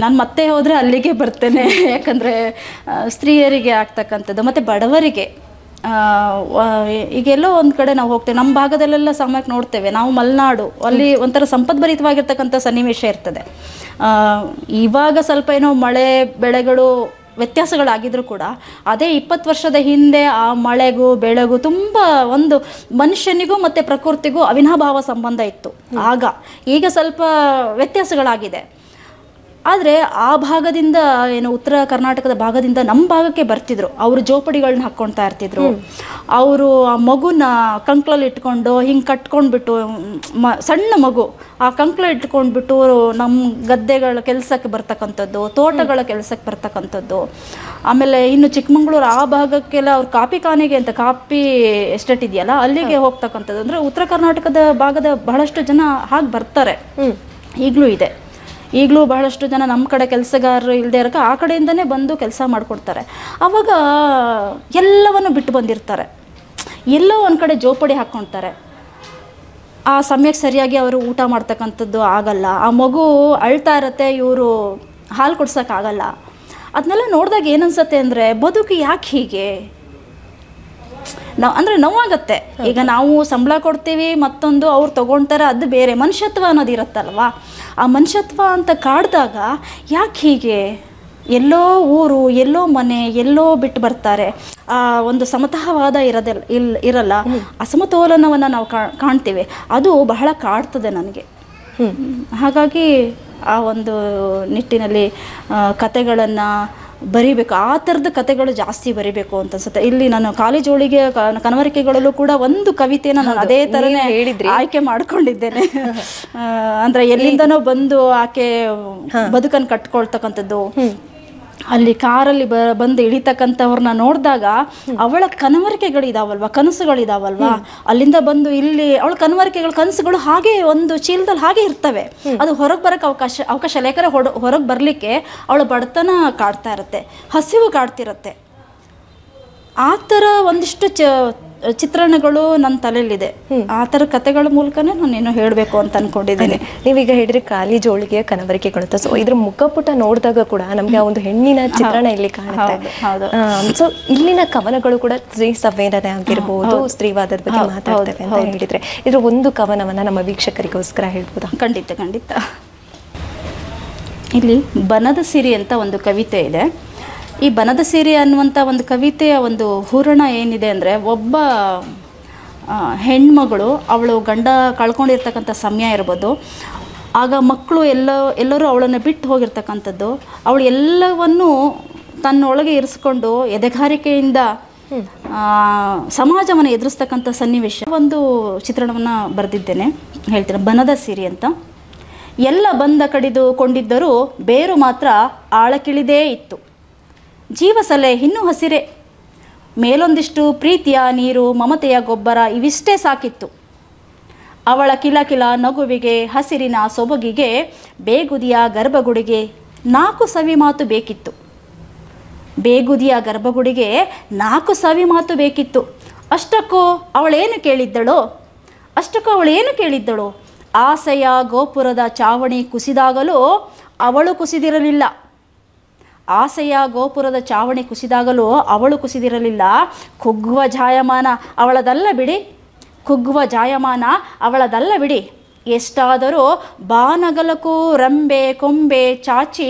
ನಾನು ಮತ್ತೆ ಹೋದರೆ ಅಲ್ಲಿಗೆ ಬರ್ತೇನೆ. ಯಾಕಂದರೆ ಸ್ತ್ರೀಯರಿಗೆ ಆಗ್ತಕ್ಕಂಥದ್ದು ಮತ್ತು ಬಡವರಿಗೆ ಈಗೆಲ್ಲೋ ಒಂದು ಕಡೆ ನಾವು ಹೋಗ್ತೇವೆ, ನಮ್ಮ ಭಾಗದಲ್ಲೆಲ್ಲ ಸಾಮಾನ್ಯಕ್ಕೆ ನೋಡ್ತೇವೆ ನಾವು, ಮಲೆನಾಡು ಅಲ್ಲಿ ಒಂಥರ ಸಂಪದ್ಭರಿತವಾಗಿರ್ತಕ್ಕಂಥ ಸನ್ನಿವೇಶ ಇರ್ತದೆ. ಇವಾಗ ಸ್ವಲ್ಪ ಏನೋ ಮಳೆ ಬೆಳೆಗಳು ವ್ಯತ್ಯಾಸಗಳಾಗಿದ್ರೂ ಕೂಡ ಅದೇ 20 ವರ್ಷದ ಹಿಂದೆ ಆ ಮಳೆಗೂ ಬೆಳೆಗೂ ತುಂಬ ಒಂದು ಮನುಷ್ಯನಿಗೂ ಮತ್ತು ಪ್ರಕೃತಿಗೂ ಅವಿನಾಭಾವ ಸಂಬಂಧ ಇತ್ತು ಆಗ. ಈಗ ಸ್ವಲ್ಪ ವ್ಯತ್ಯಾಸಗಳಾಗಿದೆ. ಆದರೆ ಆ ಭಾಗದಿಂದ ಏನು ಉತ್ತರ ಕರ್ನಾಟಕದ ಭಾಗದಿಂದ ನಮ್ಮ ಭಾಗಕ್ಕೆ ಬರ್ತಿದ್ರು, ಅವರು ಜೋಪಡಿಗಳನ್ನ ಹಾಕ್ಕೊಳ್ತಾ ಇರ್ತಿದ್ರು. ಅವರು ಆ ಮಗುನ ಕಂಕ್ಳಲ್ಲಿ ಇಟ್ಕೊಂಡು ಹಿಂಗೆ ಕಟ್ಕೊಂಡ್ಬಿಟ್ಟು, ಸಣ್ಣ ಮಗು ಆ ಕಂಕ್ಳ ಇಟ್ಕೊಂಡ್ಬಿಟ್ಟು ನಮ್ಮ ಗದ್ದೆಗಳ ಕೆಲಸಕ್ಕೆ ಬರ್ತಕ್ಕಂಥದ್ದು, ತೋಟಗಳ ಕೆಲಸಕ್ಕೆ ಬರ್ತಕ್ಕಂಥದ್ದು. ಆಮೇಲೆ ಇನ್ನು ಚಿಕ್ಕಮಂಗ್ಳೂರು ಆ ಭಾಗಕ್ಕೆಲ್ಲ ಅವ್ರು ಕಾಪಿ ಖಾನೆಗೆ ಅಂತ, ಕಾಪಿ ಎಸ್ಟೇಟ್ ಇದೆಯಲ್ಲ ಅಲ್ಲಿಗೆ ಹೋಗ್ತಕ್ಕಂಥದ್ದು. ಅಂದರೆ ಉತ್ತರ ಕರ್ನಾಟಕದ ಭಾಗದ ಬಹಳಷ್ಟು ಜನ ಹಾಗೆ ಬರ್ತಾರೆ, ಈಗಲೂ ಇದೆ. ಈಗಲೂ ಬಹಳಷ್ಟು ಜನ ನಮ್ಮ ಕಡೆ ಕೆಲಸಗಾರರು ಇಲ್ಲದೆ ಇರೋಕೆ ಆ ಕಡೆಯಿಂದನೇ ಬಂದು ಕೆಲಸ ಮಾಡಿಕೊಡ್ತಾರೆ. ಆವಾಗ ಎಲ್ಲವನ್ನು ಬಿಟ್ಟು ಬಂದಿರ್ತಾರೆ, ಎಲ್ಲೋ ಒಂದು ಕಡೆ ಜೋಪಡಿ ಹಾಕ್ಕೊಳ್ತಾರೆ. ಆ ಸಮಯಕ್ಕೆ ಸರಿಯಾಗಿ ಅವರು ಊಟ ಮಾಡ್ತಕ್ಕಂಥದ್ದು ಆಗಲ್ಲ, ಆ ಮಗು ಅಳ್ತಾ ಇರತ್ತೆ, ಇವರು ಹಾಲು ಕೊಡ್ಸೋಕ್ಕಾಗಲ್ಲ. ಅದನ್ನೆಲ್ಲ ನೋಡಿದಾಗ ಏನನ್ಸುತ್ತೆ ಅಂದರೆ, ಬದುಕು ಯಾಕೆ ಹೀಗೆ ನಾವು ಅಂದರೆ ನೋವಾಗತ್ತೆ. ಈಗ ನಾವು ಸಂಬಳ ಕೊಡ್ತೀವಿ, ಮತ್ತೊಂದು ಅವ್ರು ತೊಗೊಳ್ತಾರೆ, ಅದು ಬೇರೆ. ಮನುಷ್ಯತ್ವ ಅನ್ನೋದು ಇರುತ್ತಲ್ವ, ಆ ಮನುಷ್ಯತ್ವ ಅಂತ ಕಾಡ್ದಾಗ ಯಾಕೆ ಹೀಗೆ ಎಲ್ಲೋ ಊರು, ಎಲ್ಲೋ ಮನೆ, ಎಲ್ಲೋ ಬಿಟ್ಟು ಬರ್ತಾರೆ. ಆ ಒಂದು ಸಮತಃವಾದ ಇರಲ್ಲ, ಅಸಮತೋಲನವನ್ನು ನಾವು ಕಾಣ್ತೀವಿ. ಅದು ಬಹಳ ಕಾಡ್ತದೆ ನನಗೆ. ಹಾಗಾಗಿ ಆ ಒಂದು ನಿಟ್ಟಿನಲ್ಲಿ ಕತೆಗಳನ್ನು ಬರಿಬೇಕು, ಆ ಥರದ ಕತೆಗಳು ಜಾಸ್ತಿ ಬರಿಬೇಕು ಅಂತ ಅನ್ಸುತ್ತೆ. ಇಲ್ಲಿ ನಾನು ಕಾಲೇಜೊಳಗೆ ಕನವರಿಕೆಗಳಲ್ಲೂ ಕೂಡ ಒಂದು ಕವಿತೆನ ನಾನು ಅದೇ ಥರನೇ ಆಯ್ಕೆ ಮಾಡ್ಕೊಂಡಿದ್ದೇನೆ. ಅಂದರೆ ಎಲ್ಲಿಂದನೋ ಬಂದು ಆಕೆ ಬದುಕನ್ನು ಕಟ್ಕೊಳ್ತಕ್ಕಂಥದ್ದು, ಅಲ್ಲಿ ಕಾರಲ್ಲಿ ಬಂದು ಇಳಿತಕ್ಕಂಥವ್ರನ್ನ ನೋಡಿದಾಗ ಅವಳ ಕನವರಿಕೆಗಳಿದಾವಲ್ವ, ಕನಸುಗಳಿದಾವಲ್ವ, ಅಲ್ಲಿಂದ ಬಂದು ಇಲ್ಲಿ ಅವಳ ಕನಸುಗಳು ಹಾಗೆ ಒಂದು ಚೀಲದಲ್ಲಿ ಹಾಗೆ ಇರ್ತವೆ. ಅದು ಹೊರಗೆ ಬರೋಕ್ಕೆ ಅವಕಾಶ ಇಲ್ಲ. ಯಾಕಂದರೆ ಹೊರಗೆ ಬರಲಿಕ್ಕೆ ಅವಳ ಬಡತನ ಕಾಡ್ತಾ ಇರುತ್ತೆ, ಹಸಿವು ಕಾಡ್ತಿರತ್ತೆ. ಆ ಥರ ಒಂದಿಷ್ಟು ಚಿತ್ರಣಗಳು ನನ್ನ ತಲೆಯಲ್ಲಿದೆ. ಆ ಥರ ಕಥೆಗಳ ಮೂಲಕನೇ ನಾನು ಏನೋ ಹೇಳಬೇಕು ಅಂತ ಅನ್ಕೊಂಡಿದ್ದೀನಿ. ನೀವೀಗ ಹೇಳಿದ್ರೆ ಖಾಲಿ ಜೋಳಿಗೆಯ ಕನವರಿಕೆಗಳು ಅಂತ. ಸೊ ಇದ್ರ ಮುಖಪುಟ ನೋಡಿದಾಗ ಕೂಡ ನಮಗೆ ಆ ಒಂದು ಹೆಣ್ಣಿನ ಚಿತ್ರಣ ಇಲ್ಲಿ ಕಾಣುತ್ತೆ. ಸೊ ಇಲ್ಲಿನ ಕವನಗಳು ಕೂಡ ಸ್ತ್ರೀ ಸಂವೇದನೆ ಆಗಿರ್ಬೋದು, ಸ್ತ್ರೀವಾದದ ಬಗ್ಗೆ ಮಾತಾಡ್ತೇವೆ ಅಂತ ಹೇಳಿದ್ರೆ, ಇದ್ರ ಒಂದು ಕವನವನ್ನ ನಮ್ಮ ವೀಕ್ಷಕರಿಗೋಸ್ಕರ ಹೇಳ್ಬೋದಾ? ಖಂಡಿತ ಖಂಡಿತ. ಇಲ್ಲಿ ಬನದ ಸಿರಿ ಅಂತ ಒಂದು ಕವಿತೆ ಇದೆ. ಈ ಬನದ ಸೀರೆ ಅನ್ನುವಂಥ ಒಂದು ಕವಿತೆಯ ಒಂದು ಹೂರಣ ಏನಿದೆ ಅಂದರೆ, ಒಬ್ಬ ಹೆಣ್ಮಗಳು ಅವಳು ಗಂಡ ಕಳ್ಕೊಂಡಿರ್ತಕ್ಕಂಥ ಸಮಯ ಇರ್ಬೋದು, ಆಗ ಮಕ್ಕಳು ಎಲ್ಲರೂ ಅವಳನ್ನು ಬಿಟ್ಟು ಹೋಗಿರ್ತಕ್ಕಂಥದ್ದು, ಅವಳು ಎಲ್ಲವನ್ನೂ ತನ್ನೊಳಗೆ ಇರಿಸ್ಕೊಂಡು ಎದೆಗಾರಿಕೆಯಿಂದ ಸಮಾಜವನ್ನು ಎದುರಿಸ್ತಕ್ಕಂಥ ಸನ್ನಿವೇಶ ಒಂದು ಚಿತ್ರಣವನ್ನು ಬರೆದಿದ್ದೇನೆ, ಹೇಳ್ತೇನೆ. ಬನದ ಸಿರಿ ಅಂತ. ಎಲ್ಲ ಬಂದ ಕಡಿದು ಕೊಂಡಿದ್ದರೂ ಬೇರು ಮಾತ್ರ ಆಳಕ್ಕಿಳಿದೇ ಇತ್ತು. ಜೀವಸಲೆ ಇನ್ನೂ ಹಸಿರೆ, ಮೇಲೊಂದಿಷ್ಟು ಪ್ರೀತಿಯ ನೀರು, ಮಮತೆಯ ಗೊಬ್ಬರ, ಇವಿಷ್ಟೇ ಸಾಕಿತ್ತು. ಅವಳ ಕಿಲಕಿಲ ನಗುವಿಗೆ, ಹಸಿರಿನ ಸೊಬಗಿಗೆ, ಬೇಗುದಿಯ ಗರ್ಭಗುಡಿಗೆ 4 ಸವಿ ಮಾತು ಬೇಕಿತ್ತು. ಬೇಗುದಿಯ ಗರ್ಭಗುಡಿಗೆ 4 ಸವಿ ಮಾತು ಬೇಕಿತ್ತು. ಅಷ್ಟಕ್ಕೂ ಅವಳೇನು ಕೇಳಿದ್ದಳು? ಆಸೆಯ ಗೋಪುರದ ಚಾವಣಿ ಕುಸಿದಾಗಲೂ ಅವಳು ಕುಸಿದಿರಲಿಲ್ಲ. ಆಸೆಯ ಗೋಪುರದ ಚಾವಣಿ ಕುಸಿದಾಗಲೂ ಅವಳು ಕುಸಿದಿರಲಿಲ್ಲ. ಕುಗ್ಗುವ ಜಾಯಮಾನ ಅವಳದಲ್ಲ ಬಿಡಿ. ಎಷ್ಟಾದರೂ ಬಾನಗಲಕ್ಕೂ ರಂಬೆ ಕೊಂಬೆ ಚಾಚಿ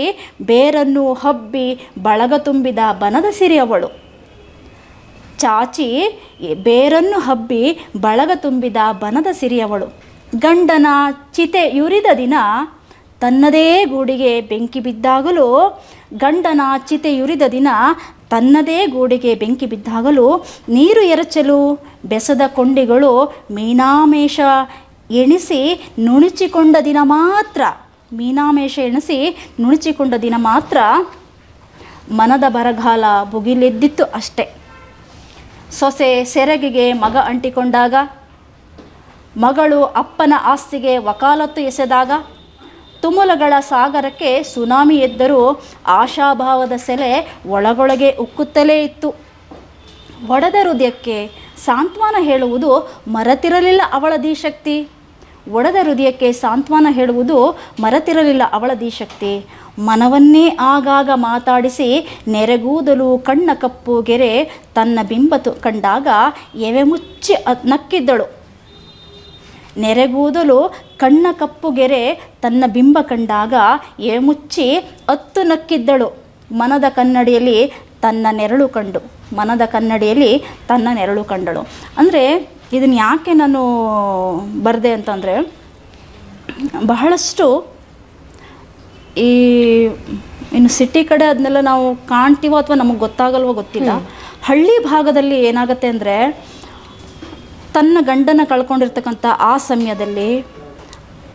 ಬೇರನ್ನು ಹಬ್ಬಿ ಬಳಗ ತುಂಬಿದ ಬನದ ಸಿರಿ ಅವಳು. ಗಂಡನ ಚಿತೆ ಯುರಿದ ದಿನ ತನ್ನದೇ ಗೂಡಿಗೆ ಬೆಂಕಿ ಬಿದ್ದಾಗಲೂ ನೀರು ಎರಚಲು ಬೆಸದ ಕೊಂಡಿಗಳು ಮೀನಾಮೇಷ ಎಣಿಸಿ ನುಣುಚಿಕೊಂಡ ದಿನ ಮಾತ್ರ ಮನದ ಬರಗಾಲ ಭುಗಿಲೆದ್ದಿತ್ತು ಅಷ್ಟೆ. ಸೊಸೆ ಸೆರಗಿಗೆ ಮಗ ಅಂಟಿಕೊಂಡಾಗ, ಮಗಳು ಅಪ್ಪನ ಆಸ್ತಿಗೆ ವಕಾಲತ್ತು ಎಸೆದಾಗ, ತುಮುಲಗಳ ಸಾಗರಕ್ಕೆ ಸುನಾಮಿ ಎದ್ದರೂ ಆಶಾಭಾವದ ಸೆಲೆ ಒಳಗೊಳಗೆ ಉಕ್ಕುತ್ತಲೇ ಇತ್ತು. ಒಡೆದ ಹೃದಯಕ್ಕೆ ಸಾಂತ್ವನ ಹೇಳುವುದು ಮರೆತಿರಲಿಲ್ಲ ಅವಳ ಧೀಶಕ್ತಿ. ಒಡೆದ ಹೃದಯಕ್ಕೆ ಸಾಂತ್ವನ ಹೇಳುವುದು ಮರೆತಿರಲಿಲ್ಲ ಅವಳ ಧೀಶಕ್ತಿ. ಮನವನ್ನೇ ಆಗಾಗ ಮಾತಾಡಿಸಿ ನೆರೆಗೂದಲು ಕಣ್ಣ ಕಪ್ಪು ಗೆರೆ ತನ್ನ ಬಿಂಬ ಕಂಡಾಗ ಎವೆ ಮುಚ್ಚಿ ನಕ್ಕಿದ್ದಳು. ನೆರೆಗೂದಲು ಕಣ್ಣ ಕಪ್ಪು ಗೆರೆ ತನ್ನ ಬಿಂಬ ಕಂಡಾಗ ಎವೆ ಮುಚ್ಚಿ ಅತ್ತು ನಕ್ಕಿದ್ದಳು. ಮನದ ಕನ್ನಡಿಯಲ್ಲಿ ತನ್ನ ನೆರಳು ಕಂಡು, ಮನದ ಕನ್ನಡಿಯಲ್ಲಿ ತನ್ನ ನೆರಳು ಕಂಡಳು. ಅಂದರೆ ಇದನ್ನು ಯಾಕೆ ನಾನು ಬರೆದೆ ಅಂತಂದರೆ, ಬಹಳಷ್ಟು ಈ ಇನ್ನು ಸಿಟಿ ಕಡೆ ಅದನ್ನೆಲ್ಲ ನಾವು ಕಾಣ್ತೀವೋ ಅಥವಾ ನಮಗೆ ಗೊತ್ತಾಗಲ್ವೋ ಗೊತ್ತಿಲ್ಲ. ಹಳ್ಳಿ ಭಾಗದಲ್ಲಿ ಏನಾಗುತ್ತೆ ಅಂದರೆ, ತನ್ನ ಗಂಡನ ಕಳ್ಕೊಂಡಿರ್ತಕ್ಕಂಥ ಆ ಸಮಯದಲ್ಲಿ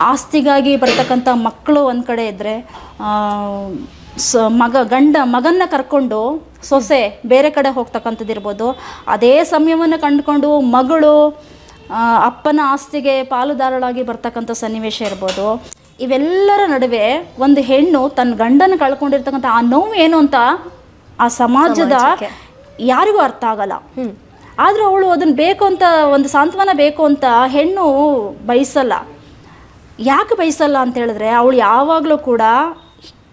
ಆಸ್ತಿಗಾಗಿ ಬರ್ತಕ್ಕಂಥ ಮಕ್ಕಳು ಒಂದು ಕಡೆ ಇದ್ದರೆ, ಮಗನ್ನ ಕರ್ಕೊಂಡು ಸೊಸೆ ಬೇರೆ ಕಡೆ ಹೋಗ್ತಕ್ಕಂಥದ್ದು ಇರ್ಬೋದು. ಅದೇ ಸಮಯವನ್ನು ಕಂಡುಕೊಂಡು ಮಗಳು ಅಪ್ಪನ ಆಸ್ತಿಗೆ ಪಾಲುದಾರಳಾಗಿ ಬರ್ತಕ್ಕಂಥ ಸನ್ನಿವೇಶ ಇರ್ಬೋದು. ಇವೆಲ್ಲರ ನಡುವೆ ಒಂದು ಹೆಣ್ಣು ತನ್ನ ಗಂಡನ ಕಳ್ಕೊಂಡಿರ್ತಕ್ಕಂಥ ಆ ನೋವು ಏನು ಅಂತ ಆ ಸಮಾಜದ ಯಾರಿಗೂ ಅರ್ಥ ಆಗಲ್ಲ. ಆದರೂ ಅವಳು ಅದನ್ನು ಬೇಕು ಅಂತ, ಒಂದು ಸಾಂತ್ವನ ಬೇಕು ಅಂತ ಹೆಣ್ಣು ಬಯಸಲ್ಲ. ಯಾಕೆ ಬಯಸಲ್ಲ ಅಂತ ಹೇಳಿದ್ರೆ, ಅವಳು ಯಾವಾಗಲೂ ಕೂಡ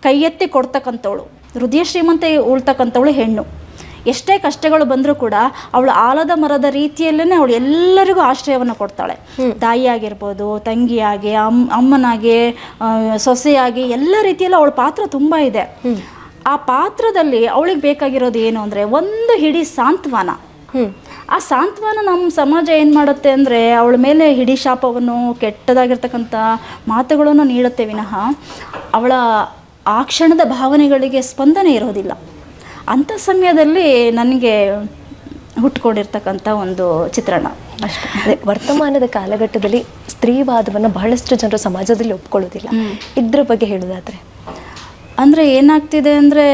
ಕೈ ಎತ್ತಿ ಕೊಡ್ತಕ್ಕಂಥವಳು, ಹೃದಯ ಶ್ರೀಮಂತ ಉಳ್ತಕ್ಕಂಥವಳು ಹೆಣ್ಣು. ಎಷ್ಟೇ ಕಷ್ಟಗಳು ಬಂದರೂ ಕೂಡ ಅವಳು ಆಲದ ಮರದ ರೀತಿಯಲ್ಲೇ ಅವಳು ಎಲ್ಲರಿಗೂ ಆಶ್ರಯವನ್ನು ಕೊಡ್ತಾಳೆ. ತಾಯಿಯಾಗಿರ್ಬೋದು, ತಂಗಿಯಾಗಿ, ಅಮ್ಮನಾಗಿ, ಸೊಸೆಯಾಗಿ, ಎಲ್ಲ ರೀತಿಯಲ್ಲೂ ಅವಳ ಪಾತ್ರ ತುಂಬ ಇದೆ. ಆ ಪಾತ್ರದಲ್ಲಿ ಅವಳಿಗೆ ಬೇಕಾಗಿರೋದು ಏನು ಅಂದರೆ ಒಂದು ಹಿಡಿ ಸಾಂತ್ವನ. ಆ ಸಾಂತ್ವನ ನಮ್ಮ ಸಮಾಜ ಏನು ಮಾಡುತ್ತೆ ಅಂದರೆ, ಅವಳ ಮೇಲೆ ಹಿಡಿ ಶಾಪವನ್ನು, ಕೆಟ್ಟದಾಗಿರ್ತಕ್ಕಂಥ ಮಾತುಗಳನ್ನು ನೀಡುತ್ತೆ ವಿನಃ ಅವಳ ಆ ಕ್ಷಣದ ಭಾವನೆಗಳಿಗೆ ಸ್ಪಂದನೆ ಇರೋದಿಲ್ಲ. ಅಂಥ ಸಮಯದಲ್ಲಿ ನನಗೆ ಹುಟ್ಕೊಂಡಿರ್ತಕ್ಕಂಥ ಒಂದು ಚಿತ್ರಣ ಅಷ್ಟೇ. ವರ್ತಮಾನದ ಕಾಲಘಟ್ಟದಲ್ಲಿ ಸ್ತ್ರೀವಾದವನ್ನು ಬಹಳಷ್ಟು ಜನರು ಸಮಾಜದಲ್ಲಿ ಒಪ್ಕೊಳ್ಳೋದಿಲ್ಲ. ಇದ್ರ ಬಗ್ಗೆ ಹೇಳೋದಾದರೆ ಅಂದರೆ ಏನಾಗ್ತಿದೆ ಅಂದರೆ,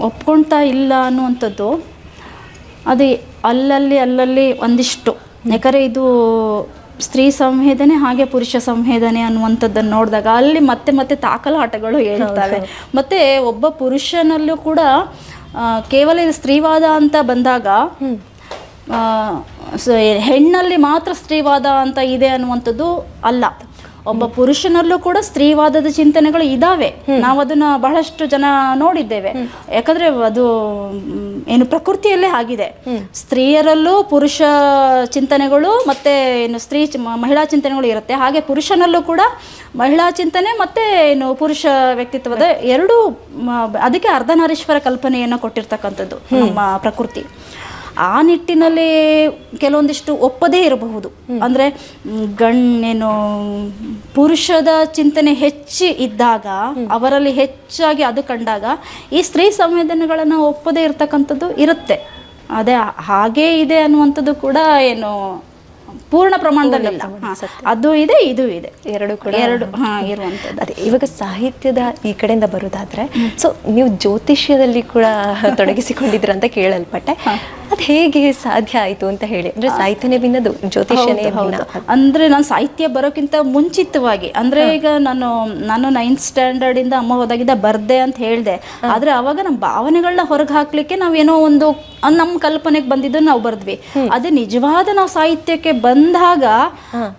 ಒಪ್ಕೊಳ್ತಾ ಇಲ್ಲ ಅನ್ನುವಂಥದ್ದು ಅದು ಅಲ್ಲಲ್ಲಿ ಒಂದಿಷ್ಟು. ಯಾಕಂದರೆ ಇದು ಸ್ತ್ರೀ ಸಂವೇದನೆ ಹಾಗೆ ಪುರುಷ ಸಂವೇದನೆ ಅನ್ನುವಂಥದ್ದನ್ನು ನೋಡಿದಾಗ ಅಲ್ಲಿ ಮತ್ತೆ ತಾಕಲಾಟಗಳು ಹೇಳ್ತವೆ. ಮತ್ತು ಒಬ್ಬ ಪುರುಷನಲ್ಲೂ ಕೂಡ ಕೇವಲ ಇದು ಸ್ತ್ರೀವಾದ ಅಂತ ಬಂದಾಗ ಹೆಣ್ಣಲ್ಲಿ ಮಾತ್ರ ಸ್ತ್ರೀವಾದ ಅಂತ ಇದೆ ಅನ್ನುವಂಥದ್ದು ಅಲ್ಲ. ಒಬ್ಬ ಪುರುಷನಲ್ಲೂ ಕೂಡ ಸ್ತ್ರೀವಾದದ ಚಿಂತನೆಗಳು ಇದ್ದಾವೆ. ನಾವು ಅದನ್ನ ಬಹಳಷ್ಟು ಜನ ನೋಡಿದ್ದೇವೆ. ಯಾಕಂದ್ರೆ ಅದು ಏನು ಪ್ರಕೃತಿಯಲ್ಲೇ ಆಗಿದೆ. ಸ್ತ್ರೀಯರಲ್ಲೂ ಪುರುಷ ಚಿಂತನೆಗಳು ಮತ್ತೆ ಏನು ಮಹಿಳಾ ಚಿಂತನೆಗಳು ಇರುತ್ತೆ. ಹಾಗೆ ಪುರುಷನಲ್ಲೂ ಕೂಡ ಮಹಿಳಾ ಚಿಂತನೆ ಮತ್ತೆ ಏನು ಪುರುಷ ವ್ಯಕ್ತಿತ್ವದ ಎರಡೂ, ಅದಕ್ಕೆ ಅರ್ಧನಾರೀಶ್ವರ ಕಲ್ಪನೆಯನ್ನು ಕೊಟ್ಟಿರ್ತಕ್ಕಂಥದ್ದು ನಮ್ಮ ಪ್ರಕೃತಿ. ಆ ನಿಟ್ಟಿನಲ್ಲಿ ಕೆಲವೊಂದಿಷ್ಟು ಒಪ್ಪದೇ ಇರಬಹುದು. ಅಂದರೆ ಏನು ಪುರುಷದ ಚಿಂತನೆ ಹೆಚ್ಚು ಇದ್ದಾಗ, ಅವರಲ್ಲಿ ಹೆಚ್ಚಾಗಿ ಅದು ಕಂಡಾಗ ಈ ಸ್ತ್ರೀ ಸಂವೇದನೆಗಳನ್ನು ಒಪ್ಪದೇ ಇರತಕ್ಕಂಥದ್ದು ಇರುತ್ತೆ. ಅದೇ ಹಾಗೇ ಇದೆ ಅನ್ನುವಂಥದ್ದು ಕೂಡ ಏನು ಪೂರ್ಣ ಪ್ರಮಾಣದಲ್ಲಿಲ್ಲ. ಅದು ಇದೆ, ಇದು ಇದೆ, ಎರಡು ಇರುವಂಥದ್ದು. ಅದೇ ಇವಾಗ ಸಾಹಿತ್ಯದ ಈ ಕಡೆಯಿಂದ ಬರೋದಾದ್ರೆ, ಸೊ ನೀವು ಜ್ಯೋತಿಷ್ಯದಲ್ಲಿ ಕೂಡ ತೊಡಗಿಸಿಕೊಂಡಿದ್ರ ಅಂತ ಕೇಳಲ್ಪಟ್ಟೆ. ಅದು ಹೇಗೆ ಸಾಧ್ಯ ಆಯಿತು ಅಂತ ಹೇಳಿ. ಅಂದ್ರೆ ಸಾಹಿತ್ಯನೇ ಭಿನ್ನದು, ಜ್ಯೋತಿಷ್ಯನೇ ಭಿನ್ನ. ಅಂದ್ರೆ ನಾನು ಸಾಹಿತ್ಯ ಬರೋಕ್ಕಿಂತ ಮುಂಚಿತವಾಗಿ, ಅಂದ್ರೆ ಈಗ ನಾನು 9th ಸ್ಟ್ಯಾಂಡರ್ಡ್ ಇಂದ ಅಮ್ಮ ಹೋದಾಗಿದ್ದ ಬರ್ದೆ ಅಂತ ಹೇಳಿದೆ. ಆದ್ರೆ ಅವಾಗ ನಮ್ಮ ಭಾವನೆಗಳನ್ನ ಹೊರಗೆ ಹಾಕ್ಲಿಕ್ಕೆ ನಾವೇನೋ ಒಂದು ನಮ್ಮ ಕಲ್ಪನೆಗೆ ಬಂದಿದ್ದು ನಾವು ಬರ್ದ್ವಿ. ಅದೇ ನಿಜವಾದ ನಾವು ಸಾಹಿತ್ಯಕ್ಕೆ ಬಂದಾಗ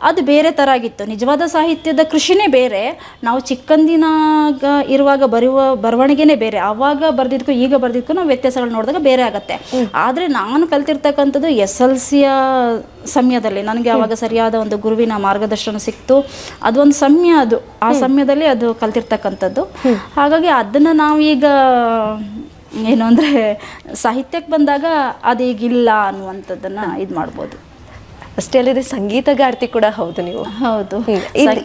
ಅದು ಬೇರೆ ತರ ಆಗಿತ್ತು. ನಿಜವಾದ ಸಾಹಿತ್ಯದ ಕೃಷಿನೇ ಬೇರೆ. ನಾವು ಚಿಕ್ಕಂದಿನಾಗ ಇರುವಾಗ ಬರವಣಿಗೆನೇ ಬೇರೆ. ಅವಾಗ ಬರ್ದಿದ್ಕು ಈಗ ಬರ್ದಿದ್ಕು ನಾವು ವ್ಯತ್ಯಾಸಗಳು ನೋಡಿದಾಗ ಬೇರೆ ಆಗತ್ತೆ. ಆದ್ರೆ ನಾನು ಕಲ್ತಿರ್ತಕ್ಕಂಥದ್ದು SLCಯ ಸಮಯದಲ್ಲಿ ನನಗೆ ಆವಾಗ ಸರಿಯಾದ ಒಂದು ಗುರುವಿನ ಮಾರ್ಗದರ್ಶನ ಸಿಕ್ತು. ಅದೊಂದು ಸಮಯ, ಅದು ಆ ಸಮಯದಲ್ಲಿ ಅದು ಕಲ್ತಿರ್ತಕ್ಕಂಥದ್ದು. ಹಾಗಾಗಿ ಅದನ್ನ ನಾವೀಗ ಏನು ಅಂದರೆ ಸಾಹಿತ್ಯಕ್ಕೆ ಬಂದಾಗ ಅದೀಗಿಲ್ಲ ಅನ್ನುವಂಥದ್ದನ್ನು ಇದು ಮಾಡ್ಬೋದು. ಅಷ್ಟೇ ಅಲ್ಲದೆ ಸಂಗೀತಗಾರ್ತಿ ಕೂಡ ಹೌದು ನೀವು. ಹೌದು.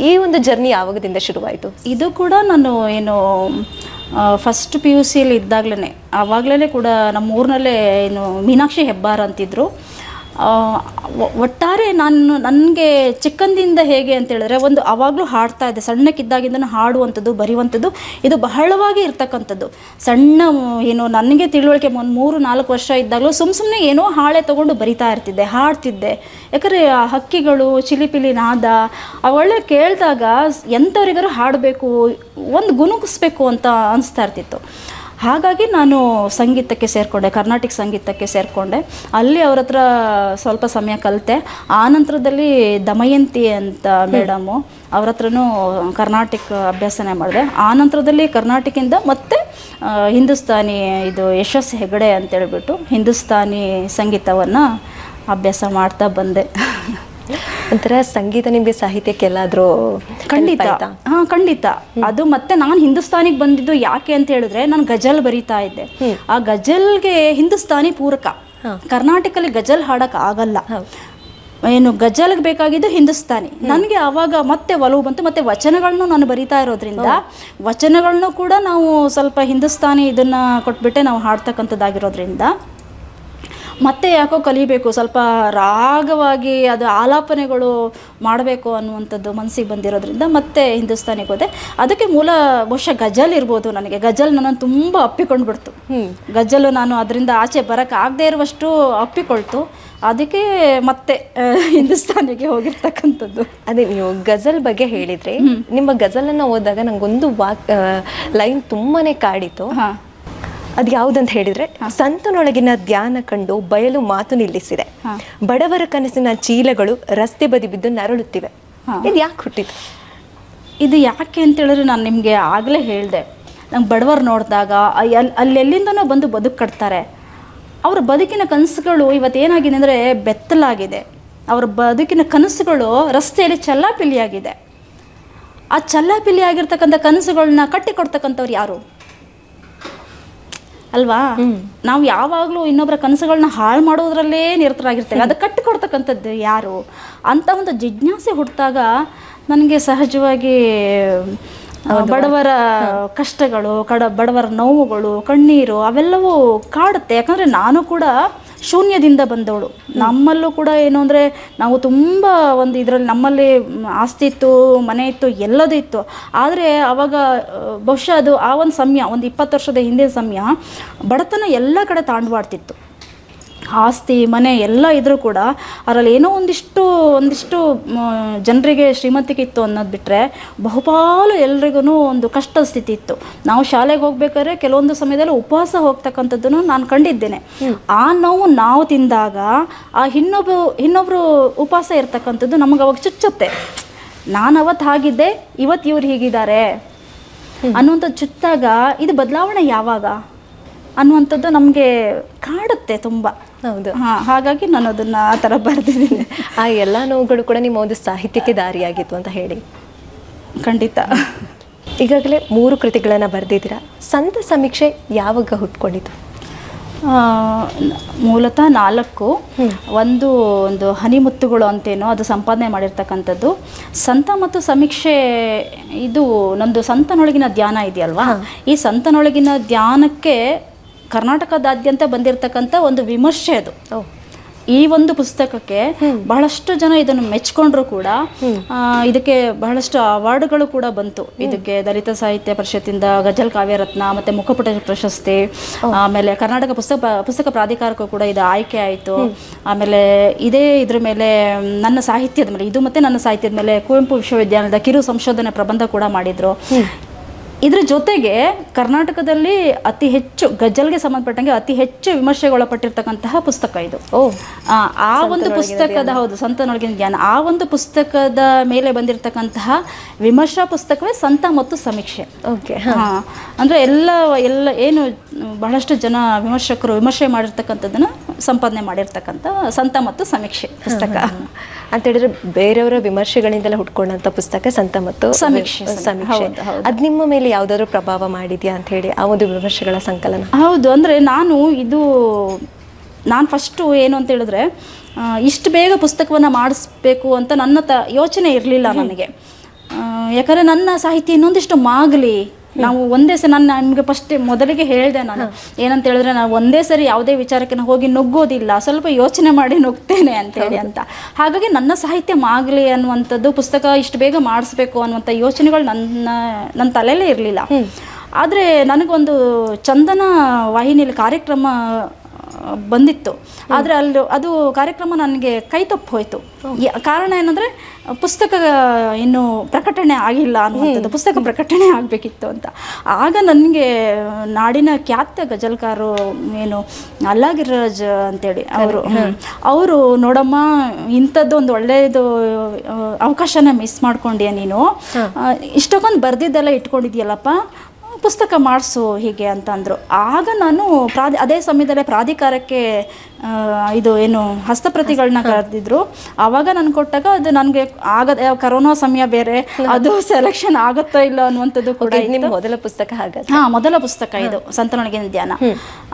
ಈ ಒಂದು ಜರ್ನಿ ಯಾವಾಗದಿಂದ ಶುರುವಾಯಿತು? ಇದು ಕೂಡ ನಾನು ಏನು ಫಸ್ಟ್ PUC ಇದ್ದಾಗಲೇ, ಆವಾಗಲೇ ಕೂಡ ನಮ್ಮ ಊರಿನಲ್ಲೇ ಏನು ಮೀನಾಕ್ಷಿ ಹೆಬ್ಬಾರ್ ಅಂತಿದ್ರು. ಒಟ್ಟಾರೆ ನನಗೆ ಚಿಕ್ಕಂದಿಂದ ಹೇಗೆ ಅಂತ ಹೇಳಿದ್ರೆ, ಒಂದು ಆವಾಗಲೂ ಹಾಡ್ತಾ ಇದ್ದೆ. ಸಣ್ಣಕ್ಕಿದ್ದಾಗಿಂದನೂ ಹಾಡುವಂಥದ್ದು, ಬರೆಯುವಂಥದ್ದು ಇದು ಬಹಳವಾಗಿ ಇರ್ತಕ್ಕಂಥದ್ದು. ಸಣ್ಣ ಏನು ನನಗೆ ತಿಳುವಳಿಕೆ 3-4 ವರ್ಷ ಇದ್ದಾಗಲೂ ಸುಮ್ಮನೆ ಏನೋ ಹಾಳೆ ತೊಗೊಂಡು ಬರಿತಾ ಇರ್ತಿದ್ದೆ, ಹಾಡ್ತಿದ್ದೆ. ಯಾಕಂದರೆ ಆ ಹಕ್ಕಿಗಳು ಚಿಲಿಪಿಲಿ ನಾದ ಅವೆಲ್ಲ ಕೇಳಿದಾಗ ಎಂಥವ್ರಿಗಾರು ಹಾಡಬೇಕು, ಒಂದು ಗುನುಗಿಸ್ಬೇಕು ಅಂತ ಅನಿಸ್ತಾ ಇರ್ತಿತ್ತು. ಹಾಗಾಗಿ ನಾನು ಸಂಗೀತಕ್ಕೆ ಸೇರಿಕೊಂಡೆ, ಕರ್ನಾಟಕ ಸಂಗೀತಕ್ಕೆ ಸೇರಿಕೊಂಡೆ. ಅಲ್ಲಿ ಅವ್ರ ಹತ್ರ ಸ್ವಲ್ಪ ಸಮಯ ಕಲಿತೆ. ಆ ನಂತರದಲ್ಲಿ ದಮಯಂತಿ ಅಂತ ಮೇಡಮು ಅವ್ರ ಹತ್ರನೂ ಕರ್ನಾಟಕ ಅಭ್ಯಾಸನೇ ಮಾಡಿದೆ. ಆ ನಂತರದಲ್ಲಿ ಕರ್ನಾಟಕದಿಂದ ಮತ್ತೆ ಹಿಂದೂಸ್ತಾನಿ ಇದು ಯಶಸ್ ಹೆಗಡೆ ಅಂತೇಳ್ಬಿಟ್ಟು ಹಿಂದೂಸ್ತಾನಿ ಸಂಗೀತವನ್ನು ಅಭ್ಯಾಸ ಮಾಡ್ತಾ ಬಂದೆ. ಒಂಥರ ಸಂಗೀತ ನಿಮಗೆ ಸಾಹಿತ್ಯಕ್ಕೆ ಎಲ್ಲಾದರೂ? ಖಂಡಿತ, ಹಾಂ ಖಂಡಿತ. ಅದು ಮತ್ತೆ ನಾನು ಹಿಂದೂಸ್ತಾನಿಗೆ ಬಂದಿದ್ದು ಯಾಕೆ ಅಂತ ಹೇಳಿದ್ರೆ, ನಾನು ಗಜಲ್ ಬರೀತಾ ಇದ್ದೆ. ಆ ಗಜಲ್ಗೆ ಹಿಂದೂಸ್ತಾನಿ ಪೂರಕ. ಕರ್ನಾಟಕದಲ್ಲಿ ಗಜಲ್ ಹಾಡಕ್ಕೆ ಆಗಲ್ಲ, ಏನು ಗಜಲ್ಗೆ ಬೇಕಾಗಿದ್ದು ಹಿಂದೂಸ್ತಾನಿ. ನನಗೆ ಆವಾಗ ಮತ್ತೆ ಒಲವು ಬಂತು. ಮತ್ತೆ ವಚನಗಳನ್ನು ನಾನು ಬರಿತಾ ಇರೋದ್ರಿಂದ ವಚನಗಳನ್ನು ಕೂಡ ನಾವು ಸ್ವಲ್ಪ ಹಿಂದೂಸ್ತಾನಿ ಇದನ್ನ ಕೊಟ್ಬಿಟ್ಟೆ ನಾವು ಹಾಡ್ತಕ್ಕಂಥದ್ದಾಗಿರೋದ್ರಿಂದ ಮತ್ತೆ ಯಾಕೋ ಕಲಿಬೇಕು, ಸ್ವಲ್ಪ ರಾಗವಾಗಿ ಅದು ಆಲಾಪನೆಗಳು ಮಾಡಬೇಕು ಅನ್ನುವಂಥದ್ದು ಮನಸ್ಸಿಗೆ ಬಂದಿರೋದ್ರಿಂದ ಮತ್ತೆ ಹಿಂದೂಸ್ತಾನಿಗೆ ಹೋದೆ. ಅದಕ್ಕೆ ಮೂಲ ಬಹುಶಃ ಗಜಲ್ ಇರ್ಬೋದು. ನನಗೆ ಗಜಲ್ ನನ್ನನ್ನು ತುಂಬ ಅಪ್ಪಿಕೊಂಡು ಬಿಡ್ತು. ಗಜಲು ನಾನು ಅದರಿಂದ ಆಚೆ ಬರೋಕ್ಕೆ ಆಗದೆ ಇರುವಷ್ಟು ಅಪ್ಪಿಕೊಳ್ತು. ಅದಕ್ಕೆ ಮತ್ತೆ ಹಿಂದೂಸ್ತಾನಿಗೆ ಹೋಗಿರ್ತಕ್ಕಂಥದ್ದು. ಅದೇ ನೀವು ಗಜಲ್ ಬಗ್ಗೆ ಹೇಳಿದ್ರೆ, ನಿಮ್ಮ ಗಜಲನ್ನು ಓದಿದಾಗ ನಂಗೊಂದು ಲೈನ್ ತುಂಬಾನೇ ಕಾಡಿತು. ಅದು ಯಾವುದಂತ ಹೇಳಿದ್ರೆ, ಸಂತನೊಳಗಿನ ಧ್ಯಾನ ಕಂಡು ಬಯಲು ಮಾತು ನಿಲ್ಲಿಸಿದೆ, ಬಡವರ ಕನಸಿನ ಚೀಲಗಳು ರಸ್ತೆ ಬದಿ ಬಿದ್ದು ನರಳುತ್ತಿವೆ. ಇದು ಯಾಕೆ ಹುಟ್ಟಿತು? ಇದು ಯಾಕೆ ಅಂತ ಹೇಳಿದ್ರೆ, ನಾನು ನಿಮಗೆ ಆಗಲೇ ಹೇಳಿದೆ, ನಂಗೆ ಬಡವರು ನೋಡಿದಾಗ ಅಲ್ಲೆಲ್ಲಿಂದನೋ ಬಂದು ಬದುಕು ಕಟ್ತಾರೆ. ಅವರ ಬದುಕಿನ ಕನಸುಗಳು ಇವತ್ತೇನಾಗಿದೆ ಅಂದರೆ ಬೆತ್ತಲಾಗಿದೆ. ಅವರ ಬದುಕಿನ ಕನಸುಗಳು ರಸ್ತೆಯಲ್ಲಿ ಚಲ್ಲಾಪಿಲ್ಲಿಯಾಗಿದೆ. ಆ ಚಲ್ಲಾಪಿಲ್ಲಿ ಆಗಿರ್ತಕ್ಕಂಥ ಕನಸುಗಳನ್ನ ಕಟ್ಟಿಕೊಡ್ತಕ್ಕಂಥವ್ರು ಯಾರು ಅಲ್ವಾ? ನಾವು ಯಾವಾಗಲೂ ಇನ್ನೊಬ್ಬರ ಕನಸುಗಳನ್ನ ಹಾಳು ಮಾಡೋದ್ರಲ್ಲೇ ನಿರತರಾಗಿರ್ತೇವೆ. ಅದು ಕಟ್ಟಿಕೊಡ್ತಕ್ಕಂಥದ್ದು ಯಾರು ಅಂತ ಒಂದು ಜಿಜ್ಞಾಸೆ ಹುಟ್ಟಿದಾಗ ನನಗೆ ಸಹಜವಾಗಿ ಬಡವರ ಕಷ್ಟಗಳು, ಬಡವರ ನೋವುಗಳು, ಕಣ್ಣೀರು ಅವೆಲ್ಲವೂ ಕಾಡುತ್ತೆ. ಯಾಕಂದರೆ ನಾನು ಕೂಡ ಶೂನ್ಯದಿಂದ ಬಂದವಳು. ನಮ್ಮಲ್ಲೂ ಕೂಡ ಏನು ಅಂದರೆ, ನಾವು ತುಂಬ ಒಂದು ಇದರಲ್ಲಿ ನಮ್ಮಲ್ಲಿ ಆಸ್ತಿ ಇತ್ತು, ಮನೆ ಇತ್ತು, ಎಲ್ಲದೂ ಇತ್ತು. ಆದರೆ ಆವಾಗ ಬಹುಶಃ ಅದು ಆ ಒಂದು ಸಮಯ, ಒಂದು 20 ವರ್ಷದ ಹಿಂದಿನ ಸಮಯ, ಬಡತನ ಎಲ್ಲ ಕಡೆ ತಾಂಡವಾಡ್ತಿತ್ತು. ಆಸ್ತಿ ಮನೆ ಎಲ್ಲ ಇದ್ರೂ ಕೂಡ ಅದರಲ್ಲಿ ಏನೋ ಒಂದಿಷ್ಟು ಜನರಿಗೆ ಶ್ರೀಮಂತಿಕೆ ಇತ್ತು ಅನ್ನೋದು ಬಿಟ್ಟರೆ, ಬಹುಪಾಲು ಎಲ್ರಿಗೂ ಒಂದು ಕಷ್ಟದ ಸ್ಥಿತಿ ಇತ್ತು. ನಾವು ಶಾಲೆಗೆ ಹೋಗ್ಬೇಕಾದ್ರೆ ಕೆಲವೊಂದು ಸಮಯದಲ್ಲಿ ಉಪವಾಸ ಹೋಗ್ತಕ್ಕಂಥದ್ದನ್ನು ನಾನು ಕಂಡಿದ್ದೇನೆ. ಆ ನೋವು ನಾವು ತಿಂದಾಗ ಆ ಇನ್ನೊಬ್ರು ಉಪವಾಸ ಇರ್ತಕ್ಕಂಥದ್ದು ನಮಗೆ ಅವಾಗ ಚುಚ್ಚುತ್ತೆ. ನಾನು ಅವತ್ತು ಹಾಗಿದ್ದೆ, ಇವತ್ತು ಇವ್ರು ಹೀಗಿದ್ದಾರೆ ಅನ್ನುವಂಥದ್ದು ಚುಚ್ಚಾಗ ಇದು ಬದಲಾವಣೆ ಯಾವಾಗ ಅನ್ನುವಂಥದ್ದು ನಮಗೆ ಕಾಡುತ್ತೆ ತುಂಬ. ಹೌದು. ಹಾಗಾಗಿ ನಾನು ಅದನ್ನು ಆ ಥರ ಬರೆದಿದ್ದೀನಿ. ಆ ಎಲ್ಲ ನೋವುಗಳು ಕೂಡ ನಿಮ್ಮ ಒಂದು ಸಾಹಿತ್ಯಕ್ಕೆ ದಾರಿಯಾಗಿತ್ತು ಅಂತ ಹೇಳಿ. ಖಂಡಿತ. ಈಗಾಗಲೇ 3 ಕೃತಿಗಳನ್ನು ಬರೆದಿದ್ದೀರಾ. ಸಂತ ಸಮೀಕ್ಷೆ ಯಾವಾಗ ಹುಟ್ಕೊಂಡಿತು? ಮೂಲತಃ 4. ಒಂದು ಹನಿಮುತ್ತುಗಳು ಅಂತೇನೋ ಅದು ಸಂಪಾದನೆ ಮಾಡಿರ್ತಕ್ಕಂಥದ್ದು. ಸಂತ ಮತ್ತು ಸಮೀಕ್ಷೆ ಇದು ನಂದು ಸಂತನೊಳಗಿನ ಧ್ಯಾನ ಇದೆಯಲ್ವಾ, ಈ ಸಂತನೊಳಗಿನ ಧ್ಯಾನಕ್ಕೆ ಕರ್ನಾಟಕದಾದ್ಯಂತ ಬಂದಿರತಕ್ಕಂಥ ಒಂದು ವಿಮರ್ಶೆ ಅದು. ಈ ಒಂದು ಪುಸ್ತಕಕ್ಕೆ ಬಹಳಷ್ಟು ಜನ ಇದನ್ನು ಮೆಚ್ಕೊಂಡ್ರು ಕೂಡ. ಇದಕ್ಕೆ ಬಹಳಷ್ಟು ಅವಾರ್ಡ್ಗಳು ಕೂಡ ಬಂತು. ಇದಕ್ಕೆ ದಲಿತ ಸಾಹಿತ್ಯ ಪರಿಷತ್ತಿಂದ ಗಜಲ್ ಕಾವ್ಯರತ್ನ, ಮತ್ತು ಮುಖಪುಟ ಪ್ರಶಸ್ತಿ, ಆಮೇಲೆ ಕರ್ನಾಟಕ ಪುಸ್ತಕ ಪ್ರಾಧಿಕಾರಕ್ಕೂ ಕೂಡ ಇದು ಆಯ್ಕೆ ಆಯಿತು. ಆಮೇಲೆ ಇದ್ರ ಮೇಲೆ ನನ್ನ ಸಾಹಿತ್ಯದ ಮೇಲೆ ಇದು ಮತ್ತು ನನ್ನ ಸಾಹಿತ್ಯದ ಮೇಲೆ ಕುವೆಂಪು ವಿಶ್ವವಿದ್ಯಾಲಯದ ಕಿರು ಸಂಶೋಧನೆ ಪ್ರಬಂಧ ಕೂಡ ಮಾಡಿದರು. ಇದ್ರ ಜೊತೆಗೆ ಕರ್ನಾಟಕದಲ್ಲಿ ಅತಿ ಹೆಚ್ಚು ಗಜಲ್ಗೆ ಸಂಬಂಧಪಟ್ಟಂಗೆ ಅತಿ ಹೆಚ್ಚು ವಿಮರ್ಶೆಗೊಳಪಟ್ಟಿರ್ತಕ್ಕಂತಹ ಪುಸ್ತಕ ಇದು. ಆ ಒಂದು ಪುಸ್ತಕದ, ಹೌದು, ಸಂತನೊಳಗಿನ ಜ್ಞಾನ, ಆ ಒಂದು ಪುಸ್ತಕದ ಮೇಲೆ ಬಂದಿರತಕ್ಕಂತಹ ವಿಮರ್ಶಾ ಪುಸ್ತಕವೇ ಸಂತ ಮತ್ತು ಸಮೀಕ್ಷೆ. ಓಕೆ. ಅಂದರೆ ಎಲ್ಲ ಏನು ಬಹಳಷ್ಟು ಜನ ವಿಮರ್ಶಕರು ವಿಮರ್ಶೆ ಮಾಡಿರ್ತಕ್ಕಂಥದ್ದನ್ನು ಸಂಪಾದನೆ ಮಾಡಿರ್ತಕ್ಕಂಥ ಸಂತ ಮತ್ತು ಸಮೀಕ್ಷೆ ಪುಸ್ತಕ ಅಂತ ಹೇಳಿದ್ರೆ, ಬೇರೆಯವರ ವಿಮರ್ಶೆಗಳಿಂದಲೇ ಹುಟ್ಕೊಂಡಂಥ ಪುಸ್ತಕ ಸಂತ ಮತ್ತು ಸಮೀಕ್ಷೆ. ಅದು ನಿಮ್ಮ ಮೇಲೆ ಯಾವುದಾದ್ರೂ ಪ್ರಭಾವ ಮಾಡಿದ್ಯಾ ಅಂತ ಹೇಳಿ, ಆ ಒಂದು ವಿಮರ್ಶೆಗಳ ಸಂಕಲನ? ಹೌದು. ಅಂದರೆ ನಾನು ಫಸ್ಟು ಏನು ಅಂತ ಹೇಳಿದ್ರೆ, ಇಷ್ಟು ಬೇಗ ಪುಸ್ತಕವನ್ನು ಮಾಡಿಸ್ಬೇಕು ಅಂತ ನನ್ನ ಯೋಚನೆ ಇರಲಿಲ್ಲ ನನಗೆ. ಯಾಕಂದರೆ ನನ್ನ ಸಾಹಿತ್ಯ ಇನ್ನೊಂದಿಷ್ಟು ಮಾಗಲಿ, ನಾವು ಒಂದೇ ಸರಿ, ನಾನು ನಿಮಗೆ ಮೊದಲಿಗೆ ಹೇಳಿದೆ, ನಾನು ಏನಂತ ಹೇಳಿದ್ರೆ, ನಾನು ಒಂದೇ ಸರಿ ಯಾವುದೇ ವಿಚಾರಕ್ಕೆ ನಾನು ಹೋಗಿ ನುಗ್ಗೋದಿಲ್ಲ, ಸ್ವಲ್ಪ ಯೋಚನೆ ಮಾಡಿ ನುಗ್ತೇನೆ ಅಂತೇಳಿ ಅಂತ. ಹಾಗಾಗಿ ನನ್ನ ಸಾಹಿತ್ಯ ಮಾಗಲಿ ಅನ್ನುವಂಥದ್ದು, ಪುಸ್ತಕ ಇಷ್ಟು ಬೇಗ ಮಾಡಿಸ್ಬೇಕು ಅನ್ನುವಂಥ ಯೋಚನೆಗಳು ನನ್ನ ತಲೆಯಲ್ಲೇ ಇರಲಿಲ್ಲ. ಆದರೆ ನನಗೊಂದು ಚಂದನ ವಾಹಿನಿಯಲ್ಲಿ ಕಾರ್ಯಕ್ರಮ ಬಂದಿತ್ತು. ಆದರೆ ಅಲ್ಲಿ ಅದು ಕಾರ್ಯಕ್ರಮ ನನಗೆ ಕೈ ತಪ್ಪು ಹೋಯಿತು. ಕಾರಣ ಏನಂದರೆ ಪುಸ್ತಕ ಇನ್ನೂ ಪ್ರಕಟಣೆ ಆಗಿಲ್ಲ ಅನ್ನುವಂಥದ್ದು, ಪುಸ್ತಕ ಪ್ರಕಟಣೆ ಆಗಬೇಕಿತ್ತು ಅಂತ. ಆಗ ನನಗೆ ನಾಡಿನ ಖ್ಯಾತ ಗಜಲ್ಕಾರರು ಏನು ಅಲ್ಲಾಗಿರಾಜ್ ಅಂತೇಳಿ ಅವರು ನೋಡಮ್ಮ ಇಂಥದ್ದು ಒಂದು ಒಳ್ಳೆಯದು ಅವಕಾಶನ ಮಿಸ್ ಮಾಡ್ಕೊಂಡ್ಯಾ ನೀನು, ಇಷ್ಟಕ್ಕೊಂದು ಬರ್ದಿದ್ದೆಲ್ಲ ಇಟ್ಕೊಂಡಿದ್ಯಲ್ಲಪ್ಪ, ಪುಸ್ತಕ ಮಾಡಿಸು ಹೀಗೆ ಅಂತಂದರು. ಆಗ ನಾನು ಅದೇ ಸಮಯದಲ್ಲೇ ಪ್ರಾಧಿಕಾರಕ್ಕೆ ಇದು ಏನು ಹಸ್ತಪ್ರತಿಗಳನ್ನ ಕರೆದಿದ್ರು. ಆವಾಗ ನಾನು ಕೊಟ್ಟಾಗ ಅದು ನನಗೆ ಕರೋನಾ ಸಮಯ ಬೇರೆ, ಅದು ಸೆಲೆಕ್ಷನ್ ಆಗುತ್ತೋ ಇಲ್ಲ ಅನ್ನುವಂಥದ್ದು ಕೂಡ. ಮೊದಲ ಪುಸ್ತಕ ಹಾಗೆ? ಮೊದಲ ಪುಸ್ತಕ ಇದು ಸಂತನೊಳಗಿನ ಧ್ಯಾನ.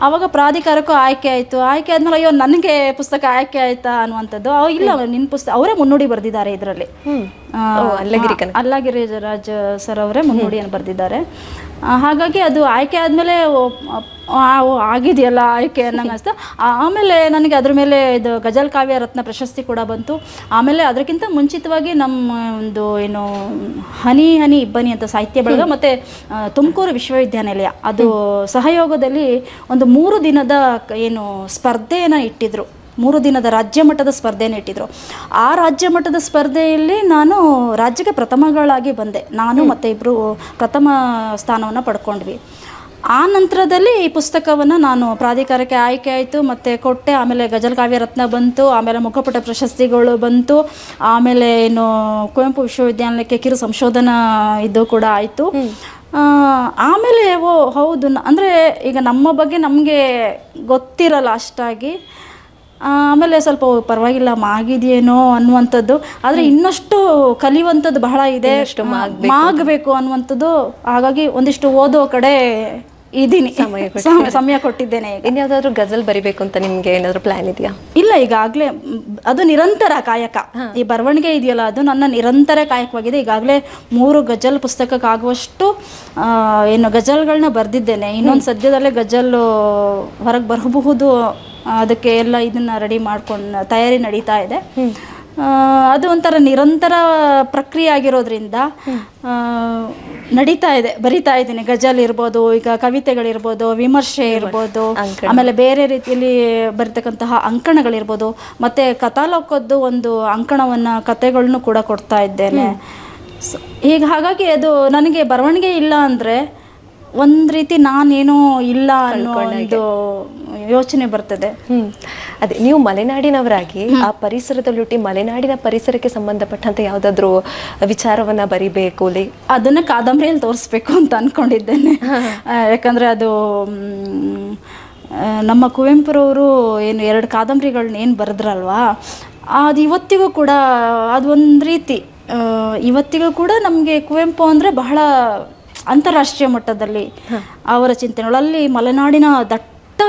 ಆವಾಗ ಪ್ರಾಧಿಕಾರಕ್ಕೂ ಆಯ್ಕೆ ಆಯಿತು. ಆಯ್ಕೆ ಆದ್ಮೇಲೆ ಅಯ್ಯೋ ನನಗೆ ಪುಸ್ತಕ ಆಯ್ಕೆ ಆಯ್ತಾ ಅನ್ನುವಂಥದ್ದು. ಇಲ್ಲ, ನಿನ್ನ ಪುಸ್ತಕ ಅವರೇ ಮುನ್ನುಡಿ ಬರೆದಿದ್ದಾರೆ ಇದರಲ್ಲಿ. ಅಲ್ಲಾಗಿರಿರಾಜ್ ಸರ್ ಅವರೇ ಮುನ್ನುಡಿಯನ್ನು ಬರೆದಿದ್ದಾರೆ. ಹಾಗಾಗಿ ಅದು ಆಯ್ಕೆ ಆದಮೇಲೆ ಆಗಿದೆಯಲ್ಲ ಆಯ್ಕೆ ಅನ್ನಂಗೆ ಅನಿಸ್ತು. ಆಮೇಲೆ ನನಗೆ ಅದ್ರ ಮೇಲೆ ಇದು ಗಜಲ್ ಕಾವ್ಯ ರತ್ನ ಪ್ರಶಸ್ತಿ ಕೂಡ ಬಂತು. ಆಮೇಲೆ ಅದಕ್ಕಿಂತ ಮುಂಚಿತವಾಗಿ ನಮ್ಮ ಒಂದು ಏನು ಹನಿ ಹನಿ ಇಬ್ಬನಿ ಅಂತ ಸಾಹಿತ್ಯ ಬಳಗ ಮತ್ತು ತುಮಕೂರು ವಿಶ್ವವಿದ್ಯಾನಿಲಯ ಅದು ಸಹಯೋಗದಲ್ಲಿ ಒಂದು 3 ದಿನದ ಏನು ಸ್ಪರ್ಧೆಯನ್ನು ಇಟ್ಟಿದ್ರು. 3 ದಿನದ ರಾಜ್ಯ ಮಟ್ಟದ ಸ್ಪರ್ಧೆಯನ್ನು ಇಟ್ಟಿದ್ರು. ಆ ರಾಜ್ಯ ಮಟ್ಟದ ಸ್ಪರ್ಧೆಯಲ್ಲಿ ನಾನು ರಾಜ್ಯಕ್ಕೆ ಪ್ರಥಮಗಳಾಗಿ ಬಂದೆ. ನಾನು ಮತ್ತು ಇಬ್ಬರು ಪ್ರಥಮ ಸ್ಥಾನವನ್ನು ಪಡ್ಕೊಂಡ್ವಿ. ಆ ನಂತರದಲ್ಲಿ ಈ ಪುಸ್ತಕವನ್ನು ನಾನು ಪ್ರಾಧಿಕಾರಕ್ಕೆ ಆಯ್ಕೆ ಆಯಿತು, ಮತ್ತು ಕೊಟ್ಟೆ. ಆಮೇಲೆ ಗಜಲ್ ಕಾವ್ಯ ರತ್ನ ಬಂತು, ಆಮೇಲೆ ಮುಖಪುಟ ಪ್ರಶಸ್ತಿಗಳು ಬಂತು, ಆಮೇಲೆ ಏನು ಕುವೆಂಪು ವಿಶ್ವವಿದ್ಯಾನಿಲಯಕ್ಕೆ ಕಿರು ಸಂಶೋಧನಾ ಇದು ಕೂಡ ಆಯಿತು. ಆಮೇಲೆ ಹೌದು, ಅಂದರೆ ಈಗ ನಮ್ಮ ಬಗ್ಗೆ ನಮಗೆ ಗೊತ್ತಿರಲ್ಲ ಅಷ್ಟಾಗಿ. ಆಮೇಲೆ ಸ್ವಲ್ಪ ಪರವಾಗಿಲ್ಲ ಆಗಿದೆಯೇನೋ ಅನ್ನುವಂಥದ್ದು. ಆದರೆ ಇನ್ನಷ್ಟು ಕಲಿಯುವಂಥದ್ದು ಬಹಳ ಇದೆ, ಮಾಗಬೇಕು ಅನ್ನುವಂಥದ್ದು. ಹಾಗಾಗಿ ಒಂದಿಷ್ಟು ಓದೋ ಕಡೆ ಇದ್ದೀನಿ, ಸಮಯ ಕೊಟ್ಟಿದ್ದೇನೆ. ಇನ್ಯಾವುದಾದ್ರೂ ಗಜಲ್ ಬರಿಬೇಕು ಅಂತ ನಿಮ್ಗೆ ಏನಾದರೂ ಪ್ಲಾನ್ ಇದೆಯಾ? ಇಲ್ಲ, ಈಗಾಗಲೇ ಅದು ನಿರಂತರ ಕಾಯಕ. ಈ ಬರವಣಿಗೆ ಇದೆಯಲ್ಲ, ಅದು ನನ್ನ ನಿರಂತರ ಕಾಯಕವಾಗಿದೆ. ಈಗಾಗಲೇ 3 ಗಜಲ್ ಪುಸ್ತಕಕ್ಕಾಗುವಷ್ಟು ಏನು ಗಜಲ್ಗಳನ್ನ ಬರೆದಿದ್ದೇನೆ. ಇನ್ನೊಂದು ಸದ್ಯದಲ್ಲೇ ಗಜಲ್ ಹೊರಗೆ ಬರಬಹುದು. ಅದಕ್ಕೆ ಎಲ್ಲ ಇದನ್ನು ರೆಡಿ ಮಾಡ್ಕೊಂಡು ತಯಾರಿ ನಡೀತಾ ಇದೆ. ಅದು ಒಂಥರ ನಿರಂತರ ಪ್ರಕ್ರಿಯೆ ಆಗಿರೋದ್ರಿಂದ ನಡೀತಾ ಇದೆ, ಬರಿತಾ ಇದ್ದೀನಿ. ಗಜಲ್ ಇರ್ಬೋದು, ಈಗ ಕವಿತೆಗಳಿರ್ಬೋದು, ವಿಮರ್ಶೆ ಇರ್ಬೋದು, ಆಮೇಲೆ ಬೇರೆ ರೀತಿಯಲ್ಲಿ ಬರೀತಕ್ಕಂತಹ ಅಂಕಣಗಳಿರ್ಬೋದು, ಮತ್ತು ಕಥಾಲೋಕದ್ದು ಒಂದು ಅಂಕಣವನ್ನು ಕಥೆಗಳನ್ನು ಕೂಡ ಕೊಡ್ತಾ ಇದ್ದೇನೆ. ಈಗ ಹಾಗಾಗಿ ಅದು ನನಗೆ ಬರವಣಿಗೆ ಇಲ್ಲ ಅಂದರೆ ಒಂದು ರೀತಿ ನಾನೇನೋ ಇಲ್ಲ ಅನ್ನೋ ಒಂದು ಯೋಚನೆ ಬರ್ತದೆ. ಅದೇ ನೀವು ಮಲೆನಾಡಿನವರಾಗಿ ಆ ಪರಿಸರದಲ್ಲಿ ಹುಟ್ಟಿ ಮಲೆನಾಡಿನ ಪರಿಸರಕ್ಕೆ ಸಂಬಂಧಪಟ್ಟಂತೆ ಯಾವುದಾದ್ರೂ ವಿಚಾರವನ್ನ ಬರಿಬೇಕು, ಅದನ್ನ ಕಾದಂಬರಿಯಲ್ಲಿ ತೋರಿಸ್ಬೇಕು ಅಂತ ಅನ್ಕೊಂಡಿದ್ದೇನೆ. ಯಾಕಂದ್ರೆ ಅದು ನಮ್ಮ ಕುವೆಂಪುರವರು ಏನು 2 ಕಾದಂಬರಿಗಳನ್ನ ಏನು ಬರೆದ್ರಲ್ವಾ, ಅದು ಇವತ್ತಿಗೂ ಕೂಡ ಅದೊಂದು ರೀತಿ ಇವತ್ತಿಗೂ ಕೂಡ ನಮಗೆ ಕುವೆಂಪು ಅಂದರೆ ಬಹಳ ಅಂತಾರಾಷ್ಟ್ರೀಯ ಮಟ್ಟದಲ್ಲಿ ಅವರ ಚಿಂತನೆಗಳಲ್ಲಿ ಮಲೆನಾಡಿನ ದಟ್ಟ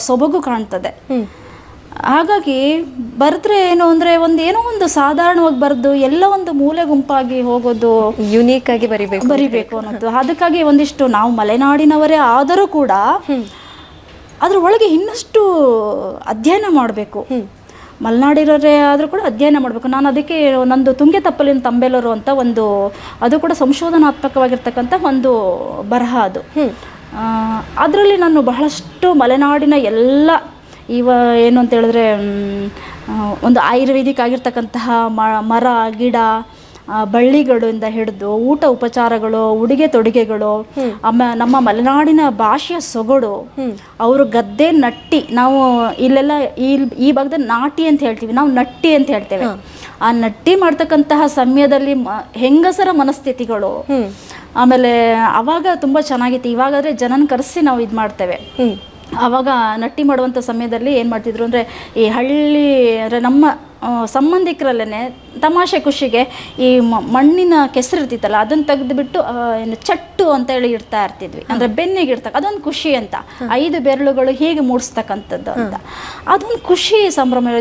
ಸೊಬಗು ಕಾಣ್ತದೆ. ಹಾಗಾಗಿ ಬರೆದ್ರೆ ಏನು ಅಂದರೆ ಏನೋ ಒಂದು ಸಾಧಾರಣವಾಗಿ ಬರೆದು ಎಲ್ಲ ಒಂದು ಮೂಲೆ ಗುಂಪಾಗಿ ಹೋಗೋದು, ಯುನೀಕ್ ಆಗಿ ಬರಿಬೇಕು ಅನ್ನೋದು. ಅದಕ್ಕಾಗಿ ಒಂದಿಷ್ಟು ನಾವು ಮಲೆನಾಡಿನವರೇ ಆದರೂ ಕೂಡ ಅದ್ರ ಒಳಗೆ ಇನ್ನಷ್ಟು ಅಧ್ಯಯನ ಮಾಡಬೇಕು. ಮಲೆನಾಡಿರೋರೇ ಆದರೂ ಕೂಡ ಅಧ್ಯಯನ ಮಾಡಬೇಕು. ನಾನು ಅದಕ್ಕೆ ನಂದು ತುಂಗೆ ತಪ್ಪಲಿನ ತಂಬೇಲರು ಅಂತ ಒಂದು, ಅದು ಕೂಡ ಸಂಶೋಧನಾತ್ಮಕವಾಗಿರ್ತಕ್ಕಂಥ ಒಂದು ಬರಹ. ಅದು ಅದರಲ್ಲಿ ನಾನು ಬಹಳಷ್ಟು ಮಲೆನಾಡಿನ ಎಲ್ಲ ಏನು ಅಂತ ಹೇಳಿದ್ರೆ ಒಂದು ಆಯುರ್ವೇದಿಕ್ ಆಗಿರ್ತಕ್ಕಂತಹ ಮರ ಗಿಡ ಬಳ್ಳಿಗಳಿಂದ ಹಿಡಿದು ಊಟ ಉಪಚಾರಗಳು, ಉಡುಗೆ ತೊಡುಗೆಗಳು, ನಮ್ಮ ಮಲೆನಾಡಿನ ಭಾಷೆಯ ಸೊಗಡು, ಅವರು ಗದ್ದೆ ನಟ್ಟಿ, ನಾವು ಇಲ್ಲೆಲ್ಲ ಈ ಭಾಗದಲ್ಲಿ ನಾಟಿ ಅಂತ ಹೇಳ್ತೀವಿ, ನಾವು ನಟ್ಟಿ ಅಂತ ಹೇಳ್ತೇವೆ. ಆ ನಟ್ಟಿ ಮಾಡ್ತಕ್ಕಂತಹ ಸಮಯದಲ್ಲಿ ಹೆಂಗಸರ ಮನಸ್ಥಿತಿಗಳು, ಆಮೇಲೆ ಅವಾಗ ತುಂಬ ಚೆನ್ನಾಗಿತ್ತು. ಇವಾಗಾದರೆ ಜನನ ಕರೆಸಿ ನಾವು ಇದು ಮಾಡ್ತೇವೆ. ಆವಾಗ ನಟ್ಟಿ ಮಾಡುವಂಥ ಸಮಯದಲ್ಲಿ ಏನು ಮಾಡ್ತಿದ್ರು ಅಂದರೆ, ಈ ಹಳ್ಳಿ ಅಂದರೆ ನಮ್ಮ ಸಂಬಂಧಿಕರಲ್ಲೇ ತಮಾಷೆ ಖುಷಿಗೆ ಈ ಮಣ್ಣಿನ ಕೆಸರು ಇರ್ತಿತ್ತಲ್ಲ, ಅದನ್ನು ತೆಗೆದುಬಿಟ್ಟು ಏನು ಚಟ್ಟು ಅಂತೇಳಿ ಇಡ್ತಾ ಇರ್ತಿದ್ವಿ. ಅಂದರೆ ಬೆನ್ನಿಗೆ ಇಡ್ತಕ್ಕ, ಅದೊಂದು ಖುಷಿ ಅಂತ. 5 ಬೆರಳುಗಳು ಹೀಗೆ ಮೂಡಿಸ್ತಕ್ಕಂಥದ್ದು ಅಂತ, ಅದೊಂದು ಖುಷಿ ಸಂಭ್ರಮ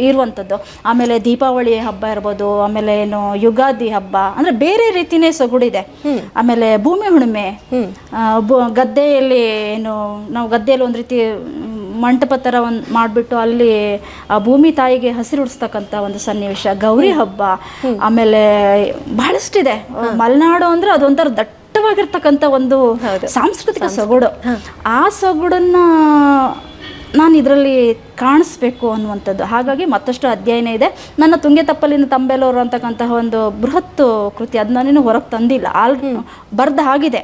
ಇರುವಂಥದ್ದು. ಆಮೇಲೆ ದೀಪಾವಳಿ ಹಬ್ಬ ಇರ್ಬೋದು, ಆಮೇಲೆ ಏನು ಯುಗಾದಿ ಹಬ್ಬ, ಅಂದರೆ ಬೇರೆ ರೀತಿಯೇ ಸೊಗುಡಿದೆ. ಆಮೇಲೆ ಭೂಮಿ ಹುಣ್ಣಿಮೆ, ಗದ್ದೆಯಲ್ಲಿ ಏನು ನಾವು ಗದ್ದೆಯಲ್ಲಿ ಒಂದು ರೀತಿ ಮಂಟಪ ಥರ ಒಂದು ಮಾಡಿಬಿಟ್ಟು ಅಲ್ಲಿ ಆ ಭೂಮಿ ತಾಯಿಗೆ ಹಸಿರುಡಿಸ್ತಕ್ಕಂಥ ಒಂದು ಸನ್ನಿವೇಶ, ಗೌರಿ ಹಬ್ಬ, ಆಮೇಲೆ ಬಹಳಷ್ಟಿದೆ. ಮಲೆನಾಡು ಅಂದರೆ ಅದೊಂಥರ ದಟ್ಟವಾಗಿರ್ತಕ್ಕಂಥ ಒಂದು ಸಾಂಸ್ಕೃತಿಕ ಸೊಗಡು. ಆ ಸೊಗಡನ್ನ ನಾನು ಇದರಲ್ಲಿ ಕಾಣಿಸ್ಬೇಕು ಅನ್ನುವಂಥದ್ದು. ಹಾಗಾಗಿ ಮತ್ತಷ್ಟು ಅಧ್ಯಯನ ಇದೆ. ನನ್ನ ತುಂಗೆ ತಪ್ಪಲಿನ ತಂಬೆಲೋರು ಅಂತಕ್ಕಂತಹ ಒಂದು ಬೃಹತ್ ಕೃತಿ ಅದನ್ನೇನು ಹೊರಗೆ ತಂದಿಲ್ಲ, ಬರ್ದಾಗಿದೆ.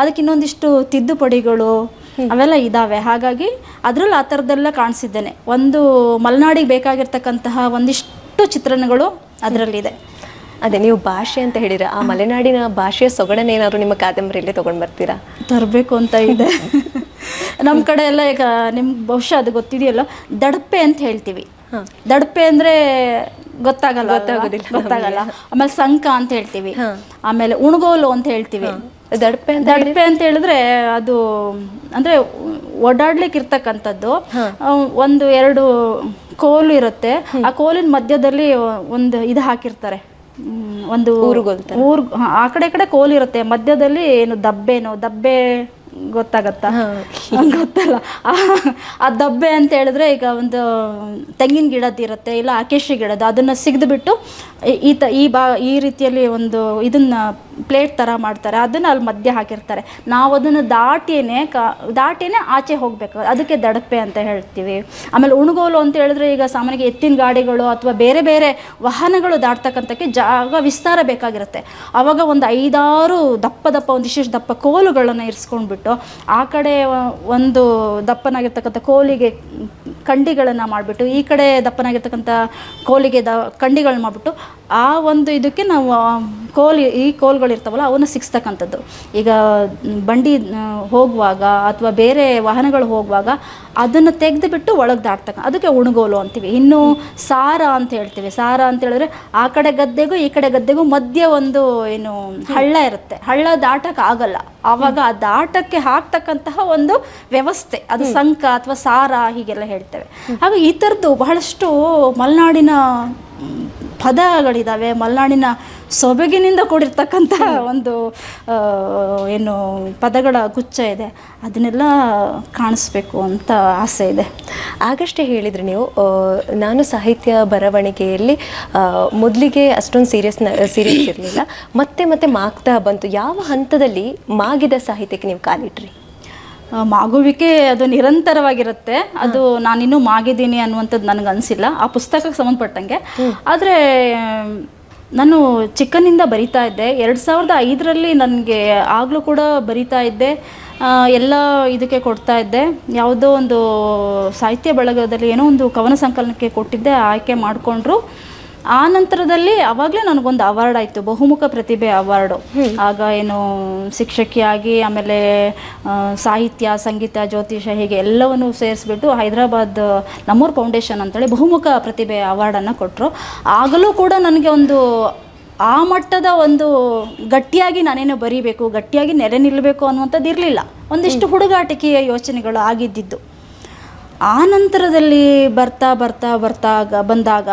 ಅದಕ್ಕೆ ಇನ್ನೊಂದಿಷ್ಟು ತಿದ್ದುಪಡಿಗಳು ಅವೆಲ್ಲ ಇದ್ದಾವೆ. ಹಾಗಾಗಿ ಅದರಲ್ಲಿ ಆ ಥರದ್ದೆಲ್ಲ ಕಾಣಿಸಿದ್ದೇನೆ. ಒಂದು ಮಲೆನಾಡಿಗೆ ಬೇಕಾಗಿರ್ತಕ್ಕಂತಹ ಒಂದಿಷ್ಟು ಚಿತ್ರಣಗಳು ಅದರಲ್ಲಿದೆ. ಅದೇ ನೀವು ಭಾಷೆ ಅಂತ ಹೇಳಿರ, ಆ ಮಲೆನಾಡಿನ ಭಾಷೆಯ ಸೊಗಡನ್ನ ಏನಾದ್ರು ನಿಮ್ಮ ಕಾದಂಬರಿಯಲ್ಲಿ ತಗೊಂಡು ಬರ್ತೀರಾ? ತರಬೇಕು ಅಂತ ಇದೆ. ನಮ್ಮ ಕಡೆ ಎಲ್ಲ ಈಗ ನಿಮ್ಗೆ ಬಹುಶಃ ಅದು ಗೊತ್ತಿದೆಯಲ್ಲ, ದಡಪೆ ಅಂತ ಹೇಳ್ತೀವಿ. ದಡಪೆ ಅಂದರೆ ಗೊತ್ತಾಗಲ್ಲ. ಆಮೇಲೆ ಸಂಕ ಅಂತ ಹೇಳ್ತೀವಿ, ಆಮೇಲೆ ಉಣಗೋಲು ಅಂತ ಹೇಳ್ತೀವಿ. ದಡಪೆ ಅಂತ ಹೇಳಿದ್ರೆ ಅದು ಅಂದ್ರೆ ಓಡಾಡ್ಲಿಕ್ಕೆ ಇರ್ತಕ್ಕಂಥದ್ದು. ಒಂದು 2 ಕೋಲು ಇರುತ್ತೆ. ಆ ಕೋಲಿನ ಮಧ್ಯದಲ್ಲಿ ಒಂದು ಇದು ಹಾಕಿರ್ತಾರೆ, ಒಂದು ಆ ಕಡೆ ಕೋಲು ಇರುತ್ತೆ. ಮಧ್ಯದಲ್ಲಿ ಏನು ದಬ್ಬೆ ಗೊತ್ತಾಗತ್ತಾ? ಗೊತ್ತಲ್ಲ. ಆ ದಬ್ಬೆ ಅಂತ ಹೇಳಿದ್ರೆ ಈಗ ಒಂದು ತೆಂಗಿನ ಗಿಡದ್ದು ಇರುತ್ತೆ, ಇಲ್ಲ ಅಕೇಶಿ ಗಿಡದ್ದು, ಅದನ್ನ ಸಿಗ್ದುಬಿಟ್ಟು ಈ ರೀತಿಯಲ್ಲಿ ಒಂದು ಇದನ್ನ ಪ್ಲೇಟ್ ಥರ ಮಾಡ್ತಾರೆ. ಅದನ್ನ ಅಲ್ಲಿ ಮಧ್ಯೆ ಹಾಕಿರ್ತಾರೆ. ನಾವು ಅದನ್ನು ದಾಟಿಯೇ ಆಚೆ ಹೋಗ್ಬೇಕು, ಅದಕ್ಕೆ ದಡಪೆ ಅಂತ ಹೇಳ್ತೀವಿ. ಆಮೇಲೆ ಉಣಗೋಲು ಅಂತ ಹೇಳಿದ್ರೆ ಈಗ ಸಾಮಾನ್ಯವಾಗಿ ಎತ್ತಿನ ಗಾಡಿಗಳು ಅಥವಾ ಬೇರೆ ಬೇರೆ ವಾಹನಗಳು ದಾಟ್ತಕ್ಕಂಥಕ್ಕೆ ಜಾಗ ವಿಸ್ತಾರ ಬೇಕಾಗಿರುತ್ತೆ. ಆವಾಗ ಒಂದು 5-6 ಒಂದಿಷ್ಟು ದಪ್ಪ ಕೋಲುಗಳನ್ನು ಇರಿಸ್ಕೊಂಡ್ಬಿಟ್ಟು ಆ ಕಡೆ ಒಂದು ದಪ್ಪನಾಗಿರ್ತಕ್ಕಂಥ ಕೋಲಿಗೆ ಕಂಡಿಗಳನ್ನು ಮಾಡಿಬಿಟ್ಟು ಈ ಕಡೆ ದಪ್ಪನಾಗಿರ್ತಕ್ಕಂಥ ಕೋಲಿಗೆ ಕಂಡಿಗಳನ್ನ ಮಾಡಿಬಿಟ್ಟು ಆ ಒಂದು ಇದಕ್ಕೆ ನಾವು ಈ ಕೋಲ್ಗಳಿರ್ತಾವಲ್ಲ ಅವನ್ನ ಸಿಕ್ಸ್ತಕ್ಕಂಥದ್ದು. ಈಗ ಬಂಡಿ ಹೋಗುವಾಗ ಅಥವಾ ಬೇರೆ ವಾಹನಗಳು ಹೋಗುವಾಗ ಅದನ್ನು ತೆಗೆದುಬಿಟ್ಟು ಒಳಗೆ ದಾಟ್ತಕ್ಕ ಅದಕ್ಕೆ ಉಣಗೋಲು ಅಂತೀವಿ. ಇನ್ನು ಸಾರ ಅಂತ ಹೇಳ್ತೀವಿ. ಸಾರ ಅಂತ ಹೇಳಿದ್ರೆ ಆ ಕಡೆ ಗದ್ದೆಗೂ ಈ ಕಡೆ ಗದ್ದೆಗೂ ಮಧ್ಯೆ ಒಂದು ಏನು ಹಳ್ಳ ಇರುತ್ತೆ. ಹಳ್ಳ ದಾಟಕ್ಕೆ ಆಗಲ್ಲ, ಆವಾಗ ಆ ದಾಟಕ್ಕೆ ಹಾಕ್ತಕ್ಕಂತಹ ಒಂದು ವ್ಯವಸ್ಥೆ, ಅದು ಸಂಕ ಅಥವಾ ಸಾರ ಹೀಗೆಲ್ಲ ಹೇಳ್ತೇವೆ. ಹಾಗೆ ಈ ಥರದ್ದು ಬಹಳಷ್ಟು ಮಲೆನಾಡಿನ ಪದಗಳಿದ್ದಾವೆ. ಮಲೆನಾಡಿನ ಸೊಬಗಿನಿಂದ ಕೂಡಿರ್ತಕ್ಕಂತಹ ಒಂದು ಏನು ಪದಗಳ ಗುಚ್ಛ ಇದೆ. ಅದನ್ನೆಲ್ಲ ಕಾಣಿಸ್ಬೇಕು ಅಂತ ಆಸೆ ಇದೆ. ಆಗಷ್ಟೇ ಹೇಳಿದ್ರಿ ನೀವು, ನಾನು ಸಾಹಿತ್ಯ ಬರವಣಿಗೆಯಲ್ಲಿ ಮೊದಲಿಗೆ ಅಷ್ಟೊಂದು ಸೀರಿಯಸ್ ಇರಲಿಲ್ಲ, ಮತ್ತೆ ಮಾಗ್ತಾ ಬಂತು. ಯಾವ ಹಂತದಲ್ಲಿ ಮಾಗಿದ ಸಾಹಿತ್ಯಕ್ಕೆ ನೀವು ಕಾಲಿಟ್ರಿ? ಮಾಗುವಿಕೆ ಅದು ನಿರಂತರವಾಗಿರುತ್ತೆ. ಅದು ನಾನಿನ್ನೂ ಮಾಗಿದ್ದೀನಿ ಅನ್ನುವಂಥದ್ದು ನನಗೆ ಅನಿಸಿಲ್ಲ ಆ ಪುಸ್ತಕಕ್ಕೆ ಸಂಬಂಧಪಟ್ಟಂಗೆ. ಆದರೆ ನಾನು ಚಿಕ್ಕನಿಂದ ಬರಿತಾ ಇದ್ದೆ. 2005ರಲ್ಲಿ ನನಗೆ ಆಗಲೂ ಕೂಡ ಬರಿತಾ ಇದ್ದೆ. ಎಲ್ಲ ಇದಕ್ಕೆ ಕೊಡ್ತಾ ಇದ್ದೆ. ಯಾವುದೋ ಒಂದು ಸಾಹಿತ್ಯ ಬಳಗದಲ್ಲಿ ಏನೋ ಒಂದು ಕವನ ಸಂಕಲನಕ್ಕೆ ಕೊಟ್ಟಿದ್ದೆ, ಆಯ್ಕೆ ಮಾಡಿಕೊಂಡ್ರು. ಆ ನಂತರದಲ್ಲಿ ಆವಾಗಲೇ ನನಗೊಂದು ಅವಾರ್ಡ್ ಆಯಿತು, ಬಹುಮುಖ ಪ್ರತಿಭೆ ಅವಾರ್ಡು. ಆಗ ಏನು ಶಿಕ್ಷಕಿಯಾಗಿ ಆಮೇಲೆ ಸಾಹಿತ್ಯ, ಸಂಗೀತ, ಜ್ಯೋತಿಷ ಹೀಗೆ ಎಲ್ಲವನ್ನು ಸೇರಿಸ್ಬಿಟ್ಟು ಹೈದರಾಬಾದ್ ನಮ್ಮೂರು ಫೌಂಡೇಶನ್ ಅಂತೇಳಿ ಬಹುಮುಖ ಪ್ರತಿಭೆ ಅವಾರ್ಡನ್ನು ಕೊಟ್ಟರು. ಆಗಲೂ ಕೂಡ ನನಗೆ ಒಂದು ಆ ಮಟ್ಟದ ಒಂದು ಗಟ್ಟಿಯಾಗಿ ನಾನೇನು ಬರೀಬೇಕು, ಗಟ್ಟಿಯಾಗಿ ನೆಲೆ ನಿಲ್ಲಬೇಕು ಅನ್ನುವಂಥದ್ದು ಇರಲಿಲ್ಲ. ಒಂದಿಷ್ಟು ಹುಡುಗಾಟಿಕೆಯ ಯೋಚನೆಗಳು ಆಗಿದ್ದಿದ್ದು. ಆ ನಂತರದಲ್ಲಿ ಬಂದಾಗ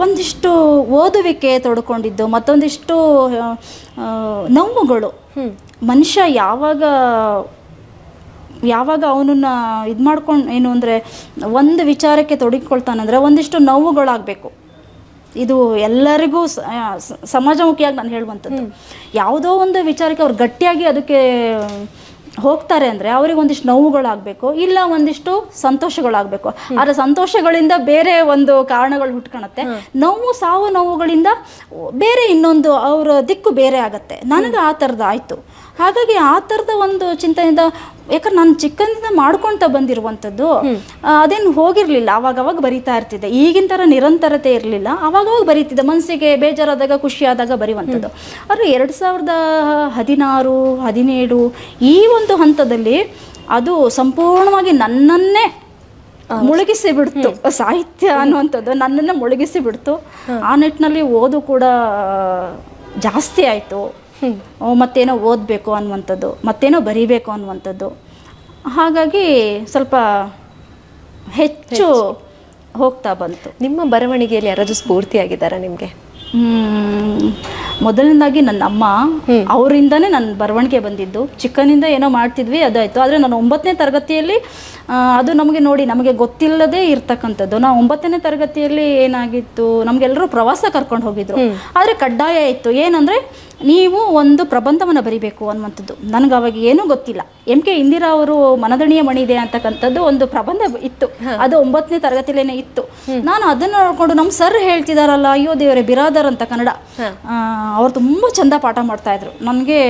ಒಂದಿಷ್ಟು ಓದುವಿಕೆ ತೊಡ್ಕೊಂಡಿದ್ದು, ಮತ್ತೊಂದಿಷ್ಟು ನೋವುಗಳು. ಮನುಷ್ಯ ಯಾವಾಗ ಅವನನ್ನು ಇದು ಮಾಡ್ಕೊಂಡು ಏನು ಅಂದರೆ ಒಂದು ವಿಚಾರಕ್ಕೆ ತೊಡಗಿಕೊಳ್ತಾನಂದರೆ ಒಂದಿಷ್ಟು ನೋವುಗಳಾಗಬೇಕು. ಇದು ಎಲ್ಲರಿಗೂ ಸಮಾಜಮುಖಿಯಾಗಿ ನಾನು ಹೇಳುವಂಥದ್ದು. ಯಾವುದೋ ಒಂದು ವಿಚಾರಕ್ಕೆ ಅವ್ರು ಗಟ್ಟಿಯಾಗಿ ಅದಕ್ಕೆ ಹೋಗ್ತಾರೆ ಅಂದರೆ ಅವ್ರಿಗೆ ಒಂದಿಷ್ಟು ನೋವುಗಳಾಗಬೇಕು, ಇಲ್ಲ ಒಂದಿಷ್ಟು ಸಂತೋಷಗಳಾಗಬೇಕು. ಆದರೆ ಸಂತೋಷಗಳಿಂದ ಬೇರೆ ಒಂದು ಕಾರಣಗಳು ಹುಟ್ಕೊಳತ್ತೆ. ಸಾವು ನೋವುಗಳಿಂದ ಬೇರೆ ಇನ್ನೊಂದು ಅವರ ದಿಕ್ಕು ಬೇರೆ ಆಗತ್ತೆ. ನನಗೆ ಆ ಥರದ್ದು ಆಯಿತು. ಹಾಗಾಗಿ ಆ ಥರದ ಒಂದು ಚಿಂತನೆಯಿಂದ, ಯಾಕಂದ್ರೆ ನಾನು ಚಿಕ್ಕಂದಿಂದ ಮಾಡ್ಕೊಳ್ತಾ ಬಂದಿರುವಂಥದ್ದು ಅದೇನು ಹೋಗಿರಲಿಲ್ಲ. ಅವಾಗವಾಗ ಬರಿತಾ ಇರ್ತಿದ್ದೆ. ಈಗಿನ ಥರ ನಿರಂತರತೆ ಇರಲಿಲ್ಲ. ಅವಾಗವಾಗ ಬರೀತಿದ್ದೆ, ಮನಸ್ಸಿಗೆ ಬೇಜಾರಾದಾಗ, ಖುಷಿಯಾದಾಗ ಬರೆಯುವಂಥದ್ದು. ಆದರೆ 2016, 17 ಈ ಒಂದು ಹಂತದಲ್ಲಿ ಅದು ಸಂಪೂರ್ಣವಾಗಿ ನನ್ನನ್ನೇ ಮುಳುಗಿಸಿ ಬಿಡ್ತು. ಸಾಹಿತ್ಯ ಅನ್ನುವಂಥದ್ದು ನನ್ನನ್ನು ಮುಳುಗಿಸಿ ಬಿಡ್ತು. ಆ ನಿಟ್ಟಿನಲ್ಲಿ ಓದು ಕೂಡ ಜಾಸ್ತಿ ಆಯಿತು. ಮತ್ತೇನೋ ಓದಬೇಕು ಅನ್ನುವಂಥದ್ದು, ಮತ್ತೇನೋ ಬರೀಬೇಕು ಅನ್ನುವಂಥದ್ದು. ಹಾಗಾಗಿ ಸ್ವಲ್ಪ ಹೆಚ್ಚು ಹೋಗ್ತಾ ಬಂತು. ನಿಮ್ಮ ಬರವಣಿಗೆಯಲ್ಲಿ ಯಾರಾದರೂ ಸ್ಫೂರ್ತಿಯಾಗಿದ್ದಾರಾ ನಿಮಗೆ? ಮೊದಲನೇದಾಗಿ ನನ್ನ ಅಮ್ಮ, ಅವರಿಂದನೇ ನನ್ನ ಬರವಣಿಗೆ ಬಂದಿದ್ದು. ಚಿಕ್ಕನಿಂದ ಏನೋ ಮಾಡ್ತಿದ್ವಿ, ಅದಾಯಿತು. ಆದರೆ ನಾನು 9ನೇ ತರಗತಿಯಲ್ಲಿ ಅದು ನಮಗೆ ನೋಡಿ ನಮಗೆ ಗೊತ್ತಿಲ್ಲದೆ ಇರ್ತಕ್ಕಂಥದ್ದು. ನಾವು 9ನೇ ತರಗತಿಯಲ್ಲಿ ಏನಾಗಿತ್ತು, ನಮಗೆಲ್ಲರೂ ಪ್ರವಾಸ ಕರ್ಕೊಂಡು ಹೋಗಿದ್ರು. ಆದರೆ ಕಡ್ಡಾಯ ಇತ್ತು, ಏನಂದರೆ ನೀವು ಒಂದು ಪ್ರಬಂಧವನ್ನು ಬರಿಬೇಕು ಅನ್ನುವಂಥದ್ದು. ನನಗೆ ಅವಾಗ ಏನೂ ಗೊತ್ತಿಲ್ಲ. MK ಇಂದಿರಾ ಅವರು ಮನದಣಿಯ ಮಣಿ ಇದೆ ಅಂತಕ್ಕಂಥದ್ದು ಒಂದು ಪ್ರಬಂಧ ಇತ್ತು, ಅದು 9ನೇ ತರಗತಿಲೇನೆ ಇತ್ತು. ನಾನು ಅದನ್ನು ನೋಡ್ಕೊಂಡು ನಮ್ಮ ಸರ್ ಹೇಳ್ತಿದಾರಲ್ಲ, ಅಯ್ಯೋ ದೇವರೇ, ಬಿರಾದರ್ ಅಂತ ಕನ್ನಡ, ಅವ್ರು ತುಂಬ ಚಂದ ಪಾಠ ಮಾಡ್ತಾ ಇದ್ರು. ನನಗೆ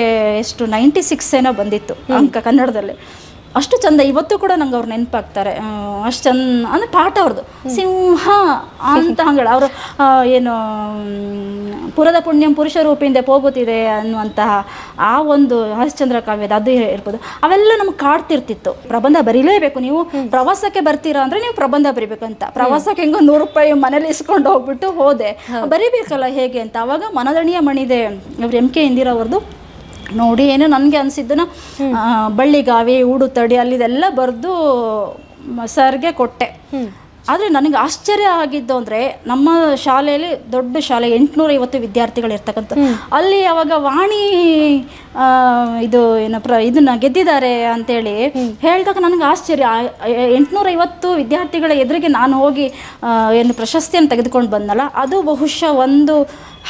ಎಷ್ಟು 96 ಏನೋ ಬಂದಿತ್ತು ಅಂಕ ಕನ್ನಡದಲ್ಲಿ. ಅಷ್ಟು ಚಂದ, ಇವತ್ತು ಕೂಡ ನಂಗೆ ಅವ್ರು ನೆನಪಾಗ್ತಾರೆ. ಅಷ್ಟು ಚಂದ ಅಂದರೆ ಪಾಠ ಅವ್ರದ್ದು ಸಿಂಹ ಅಂತ ಹಂಗಳ ಅವರು ಏನು ಪುರದ ಪುಣ್ಯಂ ಪುರುಷ ರೂಪಿಂದ ಹೋಗುತ್ತಿದೆ ಅನ್ನುವಂತಹ ಆ ಒಂದು ಹರಿಶ್ಚಂದ್ರ ಕಾವ್ಯದ ಅದು ಇರ್ಬೋದು. ಅವೆಲ್ಲ ನಮ್ಗೆ ಕಾಡ್ತಿರ್ತಿತ್ತು. ಪ್ರಬಂಧ ಬರೀಲೇಬೇಕು, ನೀವು ಪ್ರವಾಸಕ್ಕೆ ಬರ್ತೀರಾ ಅಂದರೆ ನೀವು ಪ್ರಬಂಧ ಬರಿಬೇಕಂತ. ಪ್ರವಾಸಕ್ಕೆ ಹೆಂಗೋ 100 ರೂಪಾಯಿ ಮನೇಲಿ ಇಸ್ಕೊಂಡು ಹೋಗ್ಬಿಟ್ಟು ಹೋದೆ, ಬರಿಬೇಕಲ್ಲ ಹೇಗೆ ಅಂತ. ಅವಾಗ ಮನದಣಿಯ ಮಣಿದೆ ಅವ್ರು MK ಇಂದಿರಾ ಅವ್ರದ್ದು ನೋಡಿ ಏನೋ ನನಗೆ ಅನಿಸಿದ್ದನ್ನು ಬಳ್ಳಿಗಾವಿ, ಊಡುತಡಿ ಅಲ್ಲಿದೆಲ್ಲ ಬರೆದು ಸರ್ಗೆ ಕೊಟ್ಟೆ. ಆದರೆ ನನಗೆ ಆಶ್ಚರ್ಯ ಆಗಿದ್ದು ಅಂದರೆ, ನಮ್ಮ ಶಾಲೆಯಲ್ಲಿ ದೊಡ್ಡ ಶಾಲೆ 850 ವಿದ್ಯಾರ್ಥಿಗಳು ಇರ್ತಕ್ಕಂಥ, ಅಲ್ಲಿ ಅವಾಗ ವಾಣಿ ಇದು ಏನು ಇದನ್ನು ಗೆದ್ದಿದ್ದಾರೆ ಅಂತೇಳಿ ಹೇಳಿದಾಗ ನನಗೆ ಆಶ್ಚರ್ಯ. 850 ವಿದ್ಯಾರ್ಥಿಗಳ ಎದುರಿಗೆ ನಾನು ಹೋಗಿ ಏನು ಪ್ರಶಸ್ತಿಯನ್ನು ತೆಗೆದುಕೊಂಡು ಬಂದಲ್ಲ, ಅದು ಬಹುಶಃ ಒಂದು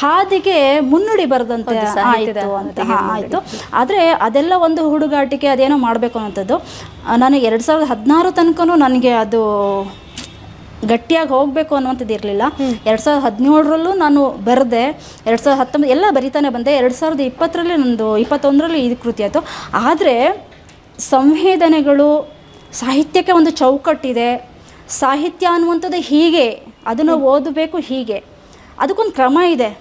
ಹಾದಿಗೆ ಮುನ್ನುಡಿ ಬರೆದಂತೆ ಆಯಿತು ಅಂತ ಆಯಿತು. ಆದರೆ ಅದೆಲ್ಲ ಒಂದು ಹುಡುಗಾಟಿಕೆ, ಅದೇನೋ ಮಾಡಬೇಕು ಅನ್ನೋಂಥದ್ದು. ನಾನು 2016 ತನಕನೂ ನನಗೆ ಅದು ಗಟ್ಟಿಯಾಗಿ ಹೋಗಬೇಕು ಅನ್ನುವಂಥದ್ದು ಇರಲಿಲ್ಲ. 2017ರಲ್ಲೂ ನಾನು ಬರೆದೆ, 2019 ಎಲ್ಲ ಬರಿತಾನೆ ಬಂದೆ. 2020ರಲ್ಲಿ ನಂದು 21ರಲ್ಲಿ ಇದು ಕೃತಿ ಆಯಿತು. ಆದರೆ ಸಂವೇದನೆಗಳು, ಸಾಹಿತ್ಯಕ್ಕೆ ಒಂದು ಚೌಕಟ್ಟಿದೆ. ಸಾಹಿತ್ಯ ಅನ್ನುವಂಥದ್ದು ಹೀಗೆ, ಅದನ್ನು ಓದಬೇಕು, ಹೀಗೆ ಅದಕ್ಕೊಂದು ಕ್ರಮ ಇದೆ.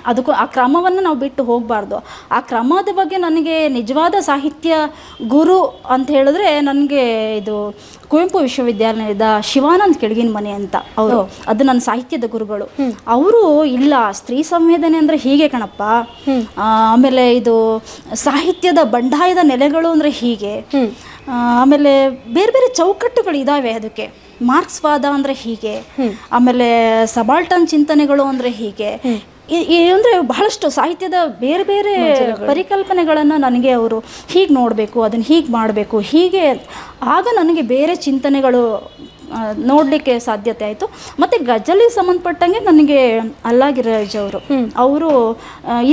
ಅದಕ್ಕೂ ಆ ಕ್ರಮವನ್ನು ನಾವು ಬಿಟ್ಟು ಹೋಗಬಾರ್ದು. ಆ ಕ್ರಮದ ಬಗ್ಗೆ ನನಗೆ ನಿಜವಾದ ಸಾಹಿತ್ಯ ಗುರು ಅಂತ ಹೇಳಿದ್ರೆ ನನಗೆ ಇದು ಕುವೆಂಪು ವಿಶ್ವವಿದ್ಯಾಲಯದ ಶಿವಾನಂದ್ ಕೆಳಗಿನ ಮನೆ ಅಂತ ಅವರು, ಅದು ನನ್ನ ಸಾಹಿತ್ಯದ ಗುರುಗಳು. ಅವರು ಇಲ್ಲ, ಸ್ತ್ರೀ ಸಂವೇದನೆ ಅಂದರೆ ಹೀಗೆ ಕಣಪ್ಪ, ಆಮೇಲೆ ಇದು ಸಾಹಿತ್ಯದ ಬಂಡಾಯದ ನೆಲೆಗಳು ಅಂದರೆ ಹೀಗೆ, ಆಮೇಲೆ ಬೇರೆ ಬೇರೆ ಚೌಕಟ್ಟುಗಳು ಇದ್ದಾವೆ ಅದಕ್ಕೆ. ಮಾರ್ಕ್ಸ್ವಾದ ಅಂದರೆ ಹೀಗೆ, ಆಮೇಲೆ ಸಬಾಲ್ಟನ್ ಚಿಂತನೆಗಳು ಅಂದರೆ ಹೀಗೆ, ಅಂದರೆ ಬಹಳಷ್ಟು ಸಾಹಿತ್ಯದ ಬೇರೆ ಬೇರೆ ಪರಿಕಲ್ಪನೆಗಳನ್ನು ನನಗೆ ಅವರು ಹೀಗೆ ನೋಡಬೇಕು, ಅದನ್ನು ಹೀಗೆ ಮಾಡಬೇಕು, ಹೀಗೆ ಆಗ ನನಗೆ ಬೇರೆ ಚಿಂತನೆಗಳು ನೋಡಲಿಕ್ಕೆ ಸಾಧ್ಯತೆ ಆಯಿತು. ಮತ್ತು ಗಜಲಿಗೆ ಸಂಬಂಧಪಟ್ಟಂಗೆ ನನಗೆ ಅಲ್ಲಾಗಿರಾಜ್ ಅವರು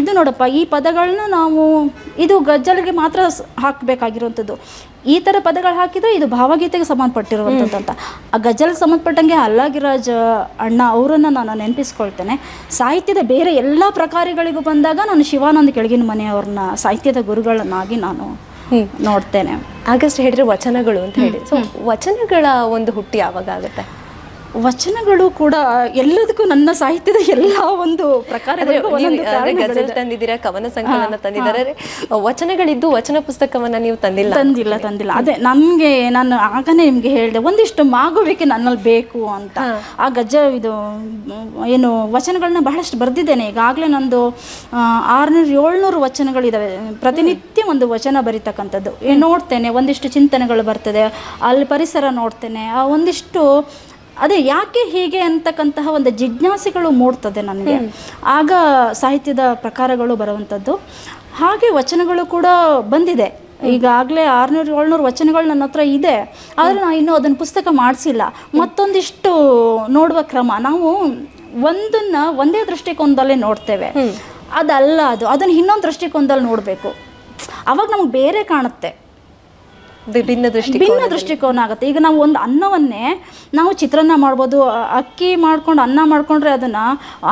ಇದು ನೋಡಪ್ಪ, ಈ ಪದಗಳನ್ನ ನಾವು ಇದು ಗಜಲಿಗೆ ಮಾತ್ರ ಹಾಕಬೇಕಾಗಿರುವಂಥದ್ದು, ಈ ಥರ ಪದಗಳು ಹಾಕಿದರೆ ಇದು ಭಾವಗೀತೆಗೆ ಸಂಬಂಧಪಟ್ಟಿರುವಂಥದ್ದು ಅಂತ. ಆ ಗಜಲ್ಗೆ ಸಂಬಂಧಪಟ್ಟಂಗೆ ಅಲ್ಲಾಗಿರಾಜ್ ಅಣ್ಣ ಅವರನ್ನು ನಾನು ನೆನಪಿಸ್ಕೊಳ್ತೇನೆ. ಸಾಹಿತ್ಯದ ಬೇರೆ ಎಲ್ಲ ಪ್ರಕಾರಗಳಿಗೂ ಬಂದಾಗ ನಾನು ಶಿವಾನಂದ ಕೆಳಗಿನ ಮನೆಯವ್ರನ್ನ ಸಾಹಿತ್ಯದ ಗುರುಗಳನ್ನಾಗಿ ನಾನು ನೋಡ್ತೇನೆ. ಆಗಸ್ಟ್ ಹೇಳಿದ್ರೆ ವಚನಗಳು ಅಂತ ಹೇಳಿ, ಸೊ ವಚನಗಳ ಒಂದು ಹುಟ್ಟಿ ಯಾವಾಗ ಆಗುತ್ತೆ? ವಚನಗಳು ಕೂಡ ಎಲ್ಲದಕ್ಕೂ ನನ್ನ ಸಾಹಿತ್ಯದ ಎಲ್ಲ ಒಂದು ಪ್ರಕಾರಗಳಿಗೂ ಗಜಲ್ ತಂದಿದ್ದೀರಾ, ಕವನ ಸಂಕಲನ ತಂದಿದ್ದಾರೆ, ವಚನಗಳಿದ್ದು ವಚನ ಪುಸ್ತಕವನ್ನ ನೀವು ತಂದಿಲ್ಲ. ಅದೇ ನನಗೆ ನಾನು ಆಗನೇ ನಿಮ್ಗೆ ಹೇಳಿದೆ, ಒಂದಿಷ್ಟು ಮಾಗುವಿಕೆ ನನ್ನಲ್ಲಿ ಬೇಕು ಅಂತ. ಆ ಇದು ಏನು ವಚನಗಳನ್ನ ಬಹಳಷ್ಟು ಬರೆದಿದ್ದೇನೆ. ಈಗಾಗಲೇ ನಂದು 600-700 ವಚನಗಳಿದ್ದಾವೆ. ಪ್ರತಿನಿತ್ಯ ಒಂದು ವಚನ ಬರೀತಕ್ಕಂಥದ್ದು ನೋಡ್ತೇನೆ. ಒಂದಿಷ್ಟು ಚಿಂತನೆಗಳು ಬರ್ತದೆ, ಅಲ್ಲಿ ಪರಿಸರ ನೋಡ್ತೇನೆ. ಒಂದಿಷ್ಟು ಅದೇ ಯಾಕೆ ಹೀಗೆ ಅಂತಕ್ಕಂತಹ ಒಂದು ಜಿಜ್ಞಾಸೆಗಳು ಮೂಡ್ತದೆ ನನಗೆ. ಆಗ ಸಾಹಿತ್ಯದ ಪ್ರಕಾರಗಳು ಬರುವಂಥದ್ದು. ಹಾಗೆ ವಚನಗಳು ಕೂಡ ಬಂದಿದೆ. ಈಗಾಗಲೇ 600-700 ವಚನಗಳು ನನ್ನ ಹತ್ರ ಇದೆ. ಆದರೆ ನಾನು ಇನ್ನೂ ಅದನ್ನು ಪುಸ್ತಕ ಮಾಡಿಸಿಲ್ಲ. ಮತ್ತೊಂದಿಷ್ಟು ನೋಡುವ ಕ್ರಮ, ನಾವು ಒಂದನ್ನು ಒಂದೇ ದೃಷ್ಟಿಕೋನದಲ್ಲೇ ನೋಡ್ತೇವೆ, ಅದಲ್ಲ ಅದನ್ನು ಇನ್ನೊಂದು ದೃಷ್ಟಿಕೋನದಲ್ಲಿ ನೋಡಬೇಕು. ಆವಾಗ ನಮಗೆ ಬೇರೆ ಕಾಣುತ್ತೆ, ಭಿನ್ನ ದೃಷ್ಟಿಕೋನ ಆಗುತ್ತೆ. ಈಗ ನಾವು ಒಂದು ಅನ್ನವನ್ನೇ ನಾವು ಚಿತ್ರಾನ್ನ ಮಾಡ್ಬೋದು, ಅಕ್ಕಿ ಮಾಡ್ಕೊಂಡು ಅನ್ನ ಮಾಡ್ಕೊಂಡ್ರೆ ಅದನ್ನು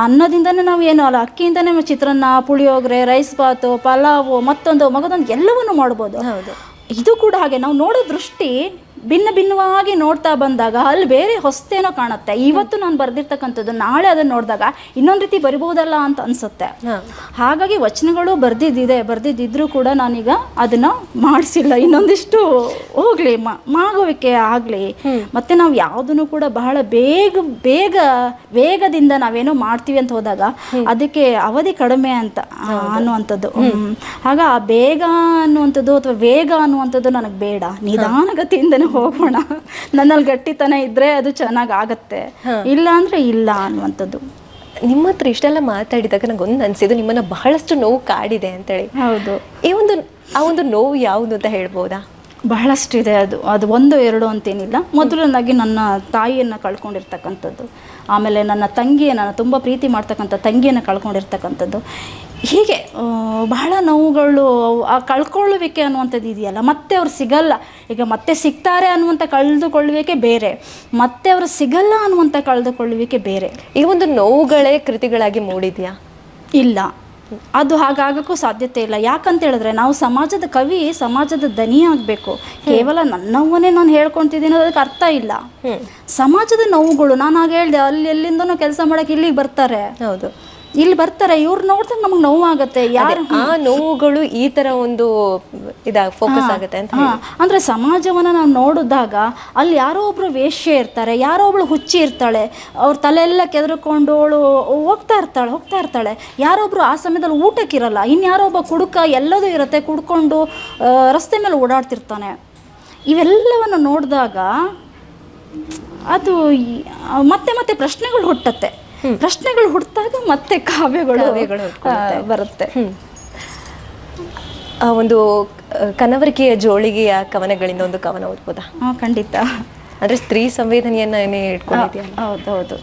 ಅನ್ನದಿಂದನೇ ನಾವು ಏನು ಅಲ್ಲ, ಅಕ್ಕಿಯಿಂದನೇ ಚಿತ್ರಾನ್ನ, ಪುಳಿಯೋಗರೆ, ರೈಸ್ ಬಾತು, ಪಲಾವು, ಮಗದೊಂದು ಎಲ್ಲವನ್ನು ಮಾಡ್ಬೋದು. ಇದು ಕೂಡ ಹಾಗೆ, ನಾವು ನೋಡೋ ದೃಷ್ಟಿ ಭಿನ್ನವಾಗಿ ನೋಡ್ತಾ ಬಂದಾಗ ಅಲ್ಲಿ ಬೇರೆ ಹೊಸ್ತೇನೋ ಕಾಣುತ್ತೆ. ಇವತ್ತು ನಾನು ಬರೆದಿರ್ತಕ್ಕಂಥದ್ದು ನಾಳೆ ಅದನ್ನು ನೋಡಿದಾಗ ಇನ್ನೊಂದು ರೀತಿ ಬರಿಬಹುದಲ್ಲ ಅಂತ ಅನಿಸುತ್ತೆ. ಹಾಗಾಗಿ ವಚನಗಳು ಬರೆದಿದ್ದರೂ ಕೂಡ ನಾನೀಗ ಅದನ್ನು ಮಾಡಿಸಿಲ್ಲ. ಇನ್ನೊಂದಿಷ್ಟು ಹೋಗಲಿ, ಮಾಗುವಿಕೆ ಆಗಲಿ. ಮತ್ತು ನಾವು ಯಾವುದನ್ನು ಕೂಡ ಬಹಳ ವೇಗದಿಂದ ನಾವೇನೋ ಮಾಡ್ತೀವಿ ಅಂತ ಹೋದಾಗ ಅದಕ್ಕೆ ಅವಧಿ ಕಡಿಮೆ ಅಂತ ಅನ್ನುವಂಥದ್ದು. ಆಗ ಆ ಬೇಗ ಅನ್ನುವಂಥದ್ದು ಅಥವಾ ವೇಗ ಅನ್ನುವಂಥದ್ದು ನನಗೆ ಬೇಡ, ನಿಧಾನಗತಿಯಿಂದನೇ ಹೋಗೋಣ. ನನ್ನಲ್ಲಿ ಗಟ್ಟಿತನ ಇದ್ರೆ ಅದು ಚೆನ್ನಾಗಿ ಆಗತ್ತೆ, ಇಲ್ಲ ಅಂದ್ರೆ ಇಲ್ಲ ಅನ್ನುವಂಥದ್ದು. ನಿಮ್ಮ ಹತ್ರ ಇಷ್ಟೆಲ್ಲ ಮಾತಾಡಿದಾಗ ನಂಗೊಂದು ಅನ್ಸಿದ್ದು ನಿಮ್ಮನ್ನ ಬಹಳಷ್ಟು ನೋವು ಕಾಡಿದೆ ಅಂತೇಳಿ. ಹೌದು. ಆ ಒಂದು ನೋವು ಯಾವುದು ಅಂತ ಹೇಳ್ಬೋದಾ? ಬಹಳಷ್ಟಿದೆ. ಅದು ಒಂದು ಎರಡು ಅಂತೇನಿಲ್ಲ. ಮೊದಲನೇದಾಗಿ ನನ್ನ ತಾಯಿಯನ್ನು ಕಳ್ಕೊಂಡಿರ್ತಕ್ಕಂಥದ್ದು, ಆಮೇಲೆ ನನ್ನ ತಂಗಿಯನ್ನು ತುಂಬ ಪ್ರೀತಿ ಮಾಡ್ತಕ್ಕಂಥ ತಂಗಿಯನ್ನು ಕಳ್ಕೊಂಡಿರ್ತಕ್ಕಂಥದ್ದು, ಹೀಗೆ ಬಹಳ ನೋವುಗಳು. ಆ ಕಳ್ಕೊಳ್ಳುವಿಕೆ ಅನ್ನುವಂಥದ್ದು ಇದೆಯಲ್ಲ, ಮತ್ತೆ ಅವ್ರು ಸಿಗಲ್ಲ. ಈಗ ಮತ್ತೆ ಸಿಗ್ತಾರೆ ಅನ್ನುವಂಥ ಕಳೆದುಕೊಳ್ಳುವಿಕೆ ಬೇರೆ, ಮತ್ತೆ ಅವರು ಸಿಗಲ್ಲ ಅನ್ನುವಂಥ ಕಳೆದುಕೊಳ್ಳುವಿಕೆ ಬೇರೆ. ಈ ಒಂದು ನೋವುಗಳೇ ಕೃತಿಗಳಾಗಿ ಮೂಡಿದೆಯಾ? ಇಲ್ಲ, ಅದು ಹಾಗಾಗಕ್ಕೂ ಸಾಧ್ಯತೆ ಇಲ್ಲ. ಯಾಕಂತ ಹೇಳಿದ್ರೆ ನಾವು ಸಮಾಜದ ಕವಿ, ಸಮಾಜದ ದನಿ ಆಗಬೇಕು. ಕೇವಲ ನನ್ನವನ್ನೇ ನಾನು ಹೇಳ್ಕೊತಿದ್ದೀನಿ ಅದಕ್ಕೆ ಅರ್ಥ ಇಲ್ಲ. ಸಮಾಜದ ನೋವುಗಳು, ನಾನು ಆಗ ಹೇಳಿದೆ, ಅಲ್ಲಿ ಎಲ್ಲಿಂದನೂ ಕೆಲಸ ಮಾಡೋಕೆ ಇಲ್ಲಿಗೆ ಬರ್ತಾರೆ. ಹೌದು, ಇಲ್ಲಿ ಬರ್ತಾರೆ, ಇವ್ರು ನೋಡಿದಾಗ ನಮಗೆ ನೋವಾಗುತ್ತೆ. ಯಾರು ಆ ನೋವುಗಳು ಈ ತರ ಒಂದು ಫೋಕಸ್ ಆಗುತ್ತೆ ಅಂತ ಅಂದ್ರೆ ಸಮಾಜವನ್ನ ನಾವು ನೋಡಿದಾಗ ಅಲ್ಲಿ ಯಾರೋ ಒಬ್ರು ವೇಶ್ಯೆ ಇರ್ತಾರೆ, ಯಾರೋ ಒಬ್ಳು ಹುಚ್ಚಿ ಇರ್ತಾಳೆ, ಅವ್ರ ತಲೆಯೆಲ್ಲ ಕೆದರ್ಕೊಂಡು ಅವಳು ಹೋಗ್ತಾ ಇರ್ತಾಳೆ. ಯಾರೊಬ್ರು ಆ ಸಮಯದಲ್ಲಿ ಊಟಕ್ಕಿರಲ್ಲ, ಇನ್ಯಾರೋ ಒಬ್ಬ ಕುಡುಕ ಎಲ್ಲದೂ ಇರುತ್ತೆ, ಕುಡ್ಕೊಂಡು ರಸ್ತೆ ಮೇಲೆ ಓಡಾಡ್ತಿರ್ತಾನೆ. ಇವೆಲ್ಲವನ್ನು ನೋಡಿದಾಗ ಅದು ಮತ್ತೆ ಮತ್ತೆ ಪ್ರಶ್ನೆಗಳು ಹುಟ್ಟತ್ತೆ. ಪ್ರಶ್ನೆಗಳು ಹುಟ್ಟಿದಾಗ ಮತ್ತೆ ಕಾವ್ಯಗಳು ಬರುತ್ತೆ. ಒಂದು ಕನವರಿಕೆಯ ಜೋಳಿಗೆಯ ಕವನಗಳಿಂದ ಒಂದು ಕವನ ಓದ್ಬೋದಾ? ಖಂಡಿತ. ಅಂದ್ರೆ ಸ್ತ್ರೀ ಸಂವೇದನೆಯನ್ನೇ ಇಟ್ಕೊಂಡಿದ್ಯಾ? ಹೌದೌದು.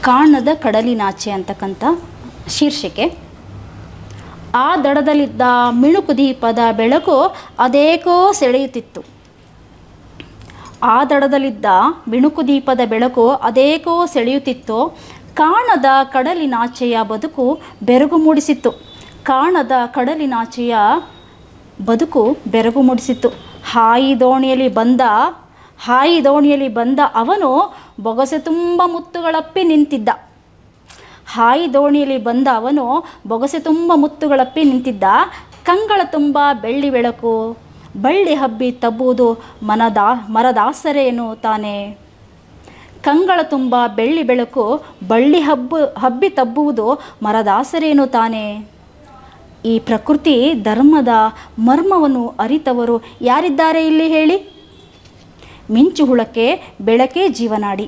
ಕಾಣದ ಕಡಲಿನಾಚೆ ಅಂತಕ್ಕಂಥ ಶೀರ್ಷಿಕೆ. ಆ ದಡದಲ್ಲಿದ್ದ ಮಿಣುಕು ದೀಪದ ಬೆಳಕು ಅದೇಕೋ ಸೆಳೆಯುತ್ತಿತ್ತು. ಆ ದಡದಲ್ಲಿದ್ದ ಮಿಣುಕು ದೀಪದ ಬೆಳಕು ಅದೇಕೋ ಸೆಳೆಯುತ್ತಿತ್ತು. ಕಾಣದ ಕಡಲಿನಾಚೆಯ ಬದುಕು ಬೆರಗು ಮೂಡಿಸಿತ್ತು. ಕಾಣದ ಕಡಲಿನಾಚೆಯ ಬದುಕು ಬೆರಗು ಮೂಡಿಸಿತ್ತು. ಹಾಯಿ ದೋಣಿಯಲ್ಲಿ ಬಂದ ಅವನು ಬೊಗಸೆ ತುಂಬ ಮುತ್ತುಗಳಪ್ಪಿ ನಿಂತಿದ್ದ. ಹಾಯಿ ದೋಣಿಯಲ್ಲಿ ಬಂದ ಅವನು ಬೊಗಸೆ ತುಂಬ ಮುತ್ತುಗಳಪ್ಪಿ ನಿಂತಿದ್ದ. ಕಂಗಳ ತುಂಬ ಬೆಳ್ಳಿ ಬೆಳಕು, ಬಳ್ಳಿ ಹಬ್ಬಿ ತಬ್ಬುವುದು ಮರದಾಸರೇನು ತಾನೆ. ಕಂಗಳ ತುಂಬ ಬೆಳ್ಳಿ ಬೆಳಕು, ಬಳ್ಳಿ ಹಬ್ಬಿ ತಬ್ಬುವುದು ಮರದಾಸರೇನು ತಾನೆ. ಈ ಪ್ರಕೃತಿ ಧರ್ಮದ ಮರ್ಮವನ್ನು ಅರಿತವರು ಯಾರಿದ್ದಾರೆ ಇಲ್ಲಿ ಹೇಳಿ. ಮಿಂಚು ಹುಳಕ್ಕೆ ಬೆಳಕೇ ಜೀವನಾಡಿ,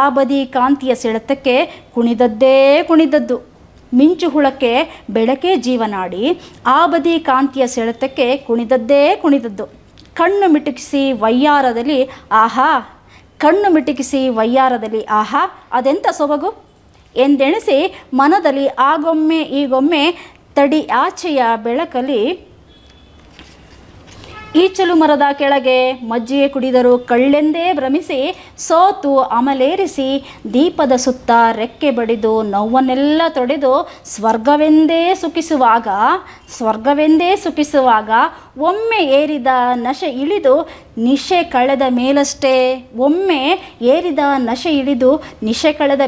ಆ ಬದಿ ಕಾಂತಿಯ ಸೆಳೆತಕ್ಕೆ ಕುಣಿದದ್ದೇ ಕುಣಿದದ್ದು. ಮಿಂಚು ಹುಳಕ್ಕೆ ಬೆಳಕೇ ಜೀವನಾಡಿ, ಆ ಬದಿ ಕಾಂತಿಯ ಸೆಳೆತಕ್ಕೆ ಕುಣಿದದ್ದೇ ಕುಣಿದದ್ದು. ಕಣ್ಣು ಮಿಟುಕಿಸಿ ವಯ್ಯಾರದಲ್ಲಿ ಆಹಾ ಅದೆಂಥ ಸೊಬಗು ಎಂದೆಣಿಸಿ ಮನದಲ್ಲಿ ಆಗೊಮ್ಮೆ ಈಗೊಮ್ಮೆ ತಡಿ ಆಚೆಯ ಬೆಳಕಲ್ಲಿ ಈಚಲು ಮರದ ಕೆಳಗೆ ಮಜ್ಜಿಗೆ ಕುಡಿದರು ಕಳ್ಳೆಂದೇ ಭ್ರಮಿಸಿ ಸೋತು ಅಮಲೇರಿಸಿ ದೀಪದ ಸುತ್ತ ರೆಕ್ಕೆ ಬಡಿದು ನೋವನ್ನೆಲ್ಲ ತೊಡೆದು ಸ್ವರ್ಗವೆಂದೇ ಸುಖಿಸುವಾಗ ಒಮ್ಮೆ ಏರಿದ ನಶೆ ಇಳಿದು ನಿಶೆ ಕಳೆದ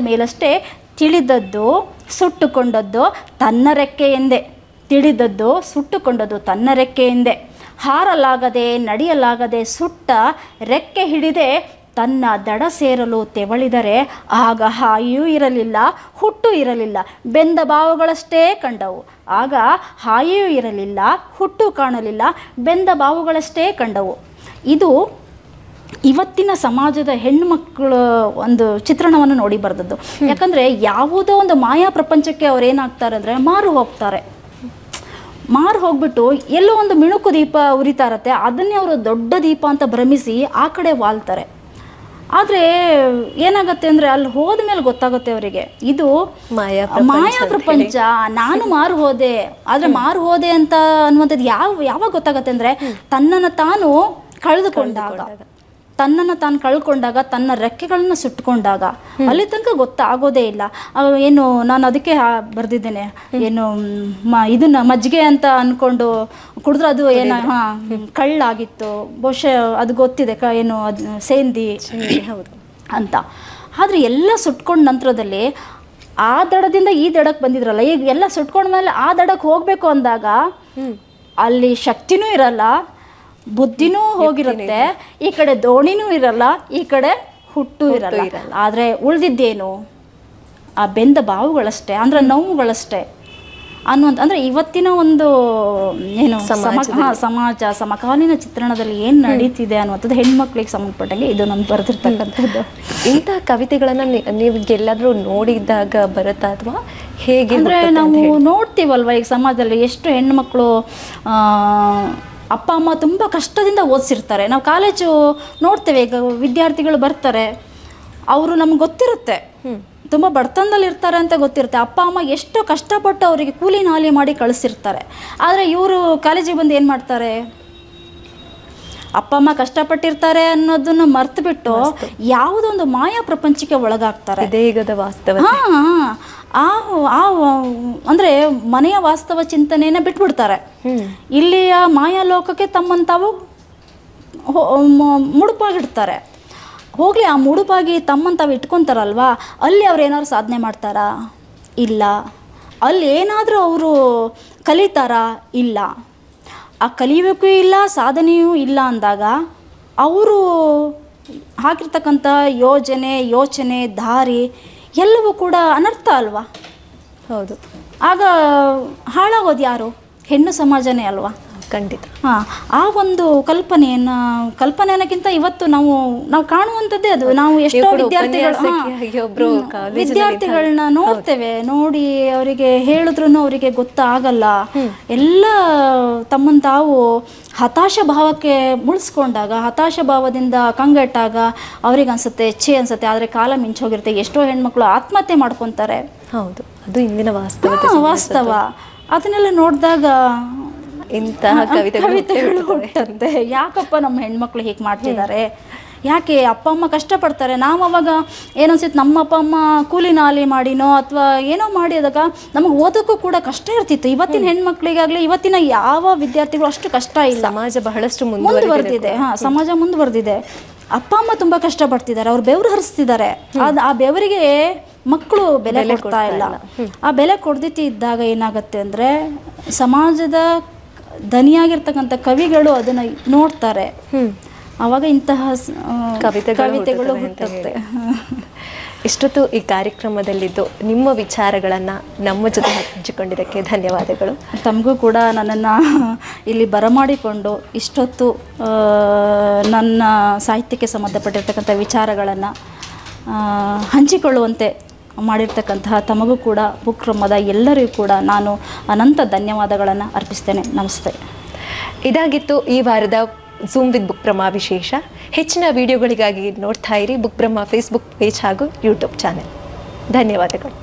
ಮೇಲಷ್ಟೇ ತಿಳಿದದ್ದು ಸುಟ್ಟುಕೊಂಡದ್ದು ತನ್ನ ರೆಕ್ಕೆಯೆಂದೇ. ಹಾರಲಾಗದೆ ನಡೆಯಲಾಗದೆ ಸುಟ್ಟ ರೆಕ್ಕೆ ಹಿಡಿದೆ ತನ್ನ ದಡ ಸೇರಲು ತೆವಳಿದರೆ ಆಗ ಹಾಯಿಯೂ ಇರಲಿಲ್ಲ, ಹುಟ್ಟು ಇರಲಿಲ್ಲ, ಬೆಂದ ಬಾವುಗಳಷ್ಟೇ ಕಂಡವು. ಆಗ ಹಾಯಿಯೂ ಇರಲಿಲ್ಲ, ಹುಟ್ಟು ಕಾಣಲಿಲ್ಲ, ಬೆಂದ ಬಾವುಗಳಷ್ಟೇ ಕಂಡವು. ಇದು ಇವತ್ತಿನ ಸಮಾಜದ ಹೆಣ್ಣುಮಕ್ಕಳ ಒಂದು ಚಿತ್ರಣವನ್ನು ನೋಡಿ ಬರೆದದ್ದು. ಯಾಕಂದರೆ ಯಾವುದೋ ಒಂದು ಮಾಯಾ ಪ್ರಪಂಚಕ್ಕೆ ಅವ್ರು ಏನಾಗ್ತಾರೆ ಅಂದರೆ ಮಾರು ಹೋಗ್ಬಿಟ್ಟು ಎಲ್ಲೋ ಒಂದು ಮಿಣುಕು ದೀಪ ಉರಿತಾ ಇರತ್ತೆ, ಅದನ್ನೇ ಅವರು ದೊಡ್ಡ ದೀಪ ಅಂತ ಭ್ರಮಿಸಿ ಆ ಕಡೆ ವಾಲ್ತಾರೆ. ಆದರೆ ಏನಾಗುತ್ತೆ ಅಂದರೆ ಅಲ್ಲಿ ಹೋದ ಮೇಲೆ ಗೊತ್ತಾಗುತ್ತೆ ಅವರಿಗೆ ಇದು ಮಾಯಾ ಪ್ರಪಂಚ, ನಾನು ಮಾರು ಹೋದೆ. ಆದರೆ ಮಾರು ಹೋದೆ ಅಂತ ಅನ್ನುವಂಥದ್ದು ಯಾವಾಗ ಗೊತ್ತಾಗುತ್ತೆ ಅಂದರೆ ತನ್ನನ್ನು ತಾನು ಕಳ್ಕೊಂಡಾಗ, ತನ್ನ ರೆಕ್ಕೆಗಳನ್ನ ಸುಟ್ಕೊಂಡಾಗ, ಅಲ್ಲಿ ತನಕ ಗೊತ್ತಾಗೋದೇ ಇಲ್ಲ. ಏನು ನಾನು ಅದಕ್ಕೆ ಬರೆದಿದ್ದೇನೆ, ಏನು ಇದನ್ನ ಮಜ್ಜಿಗೆ ಅಂತ ಅಂದ್ಕೊಂಡು ಕುಡಿದ್ರೆ ಅದು ಕಳ್ಳಾಗಿತ್ತು, ಬಹುಶಃ ಅದು ಗೊತ್ತಿದೆ, ಏನು ಸೇಂದಿ ಅಂತ. ಆದರೆ ಎಲ್ಲ ಸುಟ್ಕೊಂಡ ನಂತರದಲ್ಲಿ ಆ ದಡದಿಂದ ಈ ದಡಕ್ಕೆ ಬಂದಿದ್ರಲ್ಲ, ಈಗ ಎಲ್ಲ ಸುಟ್ಕೊಂಡ್ಮೇಲೆ ಆ ದಡಕ್ಕೆ ಹೋಗಬೇಕು ಅಂದಾಗ ಅಲ್ಲಿ ಶಕ್ತಿನೂ ಇರಲ್ಲ, ಬುದ್ಧಿನೂ ಹೋಗಿರುತ್ತೆ, ಈ ಕಡೆ ದೋಣಿನೂ ಇರಲ್ಲ, ಈ ಕಡೆ ಹುಟ್ಟು ಇರಲ್ಲ. ಆದರೆ ಉಳಿದಿದ್ದೇನು? ಆ ಬೆಂದ ಬಾವುಗಳಷ್ಟೇ, ಅಂದರೆ ನೋವುಗಳಷ್ಟೇ. ಅನ್ನುವಂಥ, ಅಂದರೆ ಇವತ್ತಿನ ಒಂದು ಏನು ಸಮಾಜ ಸಮಕಾಲೀನ ಚಿತ್ರಣದಲ್ಲಿ ಏನು ನಡೀತಿದೆ ಅನ್ನುವಂಥದ್ದು ಹೆಣ್ಮಕ್ಳಿಗೆ ಸಂಬಂಧಪಟ್ಟಂಗೆ ಇದು ನಾನು ಬರೆದಿರ್ತಕ್ಕಂಥದ್ದು. ಇಂಥ ಕವಿತೆಗಳನ್ನು ನೀವು ಎಲ್ಲಾದರೂ ನೋಡಿದಾಗ ಬರುತ್ತಾ ಅಥವಾ ಹೇಗೆ? ಅಂದರೆ ನಾವು ನೋಡ್ತೀವಲ್ವ ಈಗ ಸಮಾಜದಲ್ಲಿ ಎಷ್ಟು ಹೆಣ್ಮಕ್ಳು ಅಪ್ಪ ಅಮ್ಮ ತುಂಬ ಕಷ್ಟದಿಂದ ಓದಿಸಿರ್ತಾರೆ. ನಾವು ಕಾಲೇಜು ನೋಡ್ತೇವೆ, ಈಗ ವಿದ್ಯಾರ್ಥಿಗಳು ಬರ್ತಾರೆ, ಅವರು ನಮ್ಗೆ ಗೊತ್ತಿರುತ್ತೆ ತುಂಬ ಬಡತನದಲ್ಲಿ ಇರ್ತಾರೆ ಅಂತ ಗೊತ್ತಿರುತ್ತೆ. ಅಪ್ಪ ಅಮ್ಮ ಎಷ್ಟು ಕಷ್ಟಪಟ್ಟು ಅವರಿಗೆ ಕೂಲಿ ನಾಲಿ ಮಾಡಿ ಕಳಿಸಿರ್ತಾರೆ. ಆದರೆ ಇವರು ಕಾಲೇಜಿಗೆ ಬಂದು ಏನು ಮಾಡ್ತಾರೆ, ಅಪ್ಪ ಅಮ್ಮ ಕಷ್ಟಪಟ್ಟಿರ್ತಾರೆ ಅನ್ನೋದನ್ನು ಮರ್ತು ಬಿಟ್ಟು ಯಾವುದೋ ಒಂದು ಮಾಯಾ ಪ್ರಪಂಚಕ್ಕೆ ಒಳಗಾಗ್ತಾರೆ. ದೇಹದ ವಾಸ್ತವ ಅಂದರೆ ಮನೆಯ ವಾಸ್ತವ ಚಿಂತನೆಯನ್ನು ಬಿಟ್ಬಿಡ್ತಾರೆ. ಇಲ್ಲಿಯ ಮಾಯಾ ಲೋಕಕ್ಕೆ ತಮ್ಮನ್ನು ತಾವು ಮುಡುಪಾಗಿಡ್ತಾರೆ. ಹೋಗಲಿ, ಆ ಮುಡುಪಾಗಿ ತಮ್ಮನ್ನು ತಾವು ಇಟ್ಕೊತಾರಲ್ವ, ಅಲ್ಲಿ ಅವ್ರು ಏನಾದ್ರು ಸಾಧನೆ ಮಾಡ್ತಾರಾ? ಇಲ್ಲ. ಅಲ್ಲಿ ಏನಾದರೂ ಅವರು ಕಲಿತಾರಾ? ಇಲ್ಲ. ಆ ಕಲಿಯೋಕ್ಕೂ ಇಲ್ಲ, ಸಾಧನೆಯೂ ಇಲ್ಲ ಅಂದಾಗ ಅವರು ಹಾಕಿರ್ತಕ್ಕಂಥ ಯೋಚನೆ ದಾರಿ ಎಲ್ಲವೂ ಕೂಡ ಅನರ್ಥ ಅಲ್ವಾ? ಹೌದು. ಆಗ ಹಾಳಾಗೋದು ಯಾರು? ಹೆಣ್ಣು ಸಮಾಜನೇ ಅಲ್ವಾ? ಖಂಡಿತ. ಆ ಒಂದು ಕಲ್ಪನೆ ಅನ್ನೋಕ್ಕಿಂತ ಇವತ್ತು ನಾವು ಕಾಣುವಂಥದ್ದೇ ಅದು. ನಾವು ಎಷ್ಟೋ ವಿದ್ಯಾರ್ಥಿಗಳನ್ನ ನೋಡ್ತೇವೆ, ನೋಡಿ ಅವರಿಗೆ ಹೇಳಿದ್ರು ಅವರಿಗೆ ಗೊತ್ತಾಗಲ್ಲ. ಎಲ್ಲ ತಮ್ಮನ್ನು ತಾವು ಹತಾಶ ಭಾವಕ್ಕೆ ಮುಳಿಸ್ಕೊಂಡಾಗ, ಹತಾಶ ಭಾವದಿಂದ ಕಂಗೆಟ್ಟಾಗ ಅವ್ರಿಗೆ ಅನ್ಸುತ್ತೆ ಅನ್ಸುತ್ತೆ. ಆದರೆ ಕಾಲ ಮಿಂಚೋಗಿರುತ್ತೆ. ಎಷ್ಟೋ ಹೆಣ್ಮಕ್ಳು ಆತ್ಮಹತ್ಯೆ ಮಾಡ್ಕೊತಾರೆ. ಹೌದು, ಅದು ಇಂದಿನ ವಾಸ್ತವ. ಅದನ್ನೆಲ್ಲ ನೋಡಿದಾಗ ಇಂತಹ ಕವಿತೆಗಳು ಹುಟ್ಟುತ್ತೆ. ಯಾಕಪ್ಪ ನಮ್ಮ ಹೆಣ್ಮಕ್ಳು ಹೀಗೆ ಮಾಡ್ತಿದ್ದಾರೆ? ಯಾಕೆ ಅಪ್ಪ ಅಮ್ಮ ಕಷ್ಟಪಡ್ತಾರೆ? ನಾವು ಅವಾಗ ಏನನ್ಸುತ್ತೆ, ನಮ್ಮ ಅಪ್ಪ ಅಮ್ಮ ಕೂಲಿ ನಾಲಿ ಮಾಡಿನೋ ಅಥವಾ ಏನೋ ಮಾಡಿದಾಗ ನಮಗೆ ಓದೋಕ್ಕೂ ಕೂಡ ಕಷ್ಟ ಇರ್ತಿತ್ತು. ಇವತ್ತಿನ ಹೆಣ್ಮಕ್ಳಿಗಾಗಲಿ, ಇವತ್ತಿನ ಯಾವ ವಿದ್ಯಾರ್ಥಿಗಳು ಅಷ್ಟು ಕಷ್ಟ ಇಲ್ಲ. ಸಮಾಜ ಬಹಳಷ್ಟು ಮುಂದುವರೆದಿದೆ. ಸಮಾಜ ಮುಂದುವರೆದಿದೆ. ಅಪ್ಪ ಅಮ್ಮ ತುಂಬ ಕಷ್ಟಪಡ್ತಿದ್ದಾರೆ, ಅವ್ರು ಬೆವರು ಹರಿಸ್ತಿದ್ದಾರೆ. ಆ ಬೆವರಿಗೆ ಮಕ್ಕಳು ಬೆಲೆ ಕೊಡ್ತಾ ಇಲ್ಲ. ಆ ಬೆಲೆ ಕೊಡ್ದಿದ್ದಾಗ ಏನಾಗುತ್ತೆ ಅಂದರೆ, ಸಮಾಜದ ದನಿಯಾಗಿರ್ತಕ್ಕಂಥ ಕವಿಗಳು ಅದನ್ನು ನೋಡ್ತಾರೆ. ಆವಾಗ ಇಂತಹ ಕವಿತೆಗಳು ಹುಟ್ಟುತ್ತೆ. ಇಷ್ಟೊತ್ತು ಈ ಕಾರ್ಯಕ್ರಮದಲ್ಲಿದ್ದು ನಿಮ್ಮ ವಿಚಾರಗಳನ್ನು ನಮ್ಮ ಜೊತೆ ಹಂಚಿಕೊಂಡಿದ್ದಕ್ಕೆ ಧನ್ಯವಾದಗಳು. ತಮಗೂ ಕೂಡ ನನ್ನನ್ನು ಇಲ್ಲಿ ಬರಮಾಡಿಕೊಂಡು ಇಷ್ಟೊತ್ತು ನನ್ನ ಸಾಹಿತ್ಯಕ್ಕೆ ಸಂಬಂಧಪಟ್ಟಿರ್ತಕ್ಕಂಥ ವಿಚಾರಗಳನ್ನು ಹಂಚಿಕೊಳ್ಳುವಂತೆ ಮಾಡಿರ್ತಕ್ಕಂತಹ ತಮಗೂ ಕೂಡ ಬುಕ್ರಮದ ಎಲ್ಲರಿಗೂ ಕೂಡ ನಾನು ಅನಂತ ಧನ್ಯವಾದಗಳನ್ನು ಅರ್ಪಿಸ್ತೇನೆ. ನಮಸ್ತೆ. ಇದಾಗಿತ್ತು ಈ ವಾರದ ಝೂಮ್ ವಿತ್ ಬುಕ್ಬ್ರಹ್ಮ ವಿಶೇಷ. ಹೆಚ್ಚಿನ ವಿಡಿಯೋಗಳಿಗಾಗಿ ನೋಡ್ತಾ ಇರಿ ಬುಕ್ಬ್ರಹ್ಮ ಫೇಸ್ಬುಕ್ ಪೇಜ್ ಹಾಗೂ ಯೂಟ್ಯೂಬ್ ಚಾನೆಲ್. ಧನ್ಯವಾದಗಳು.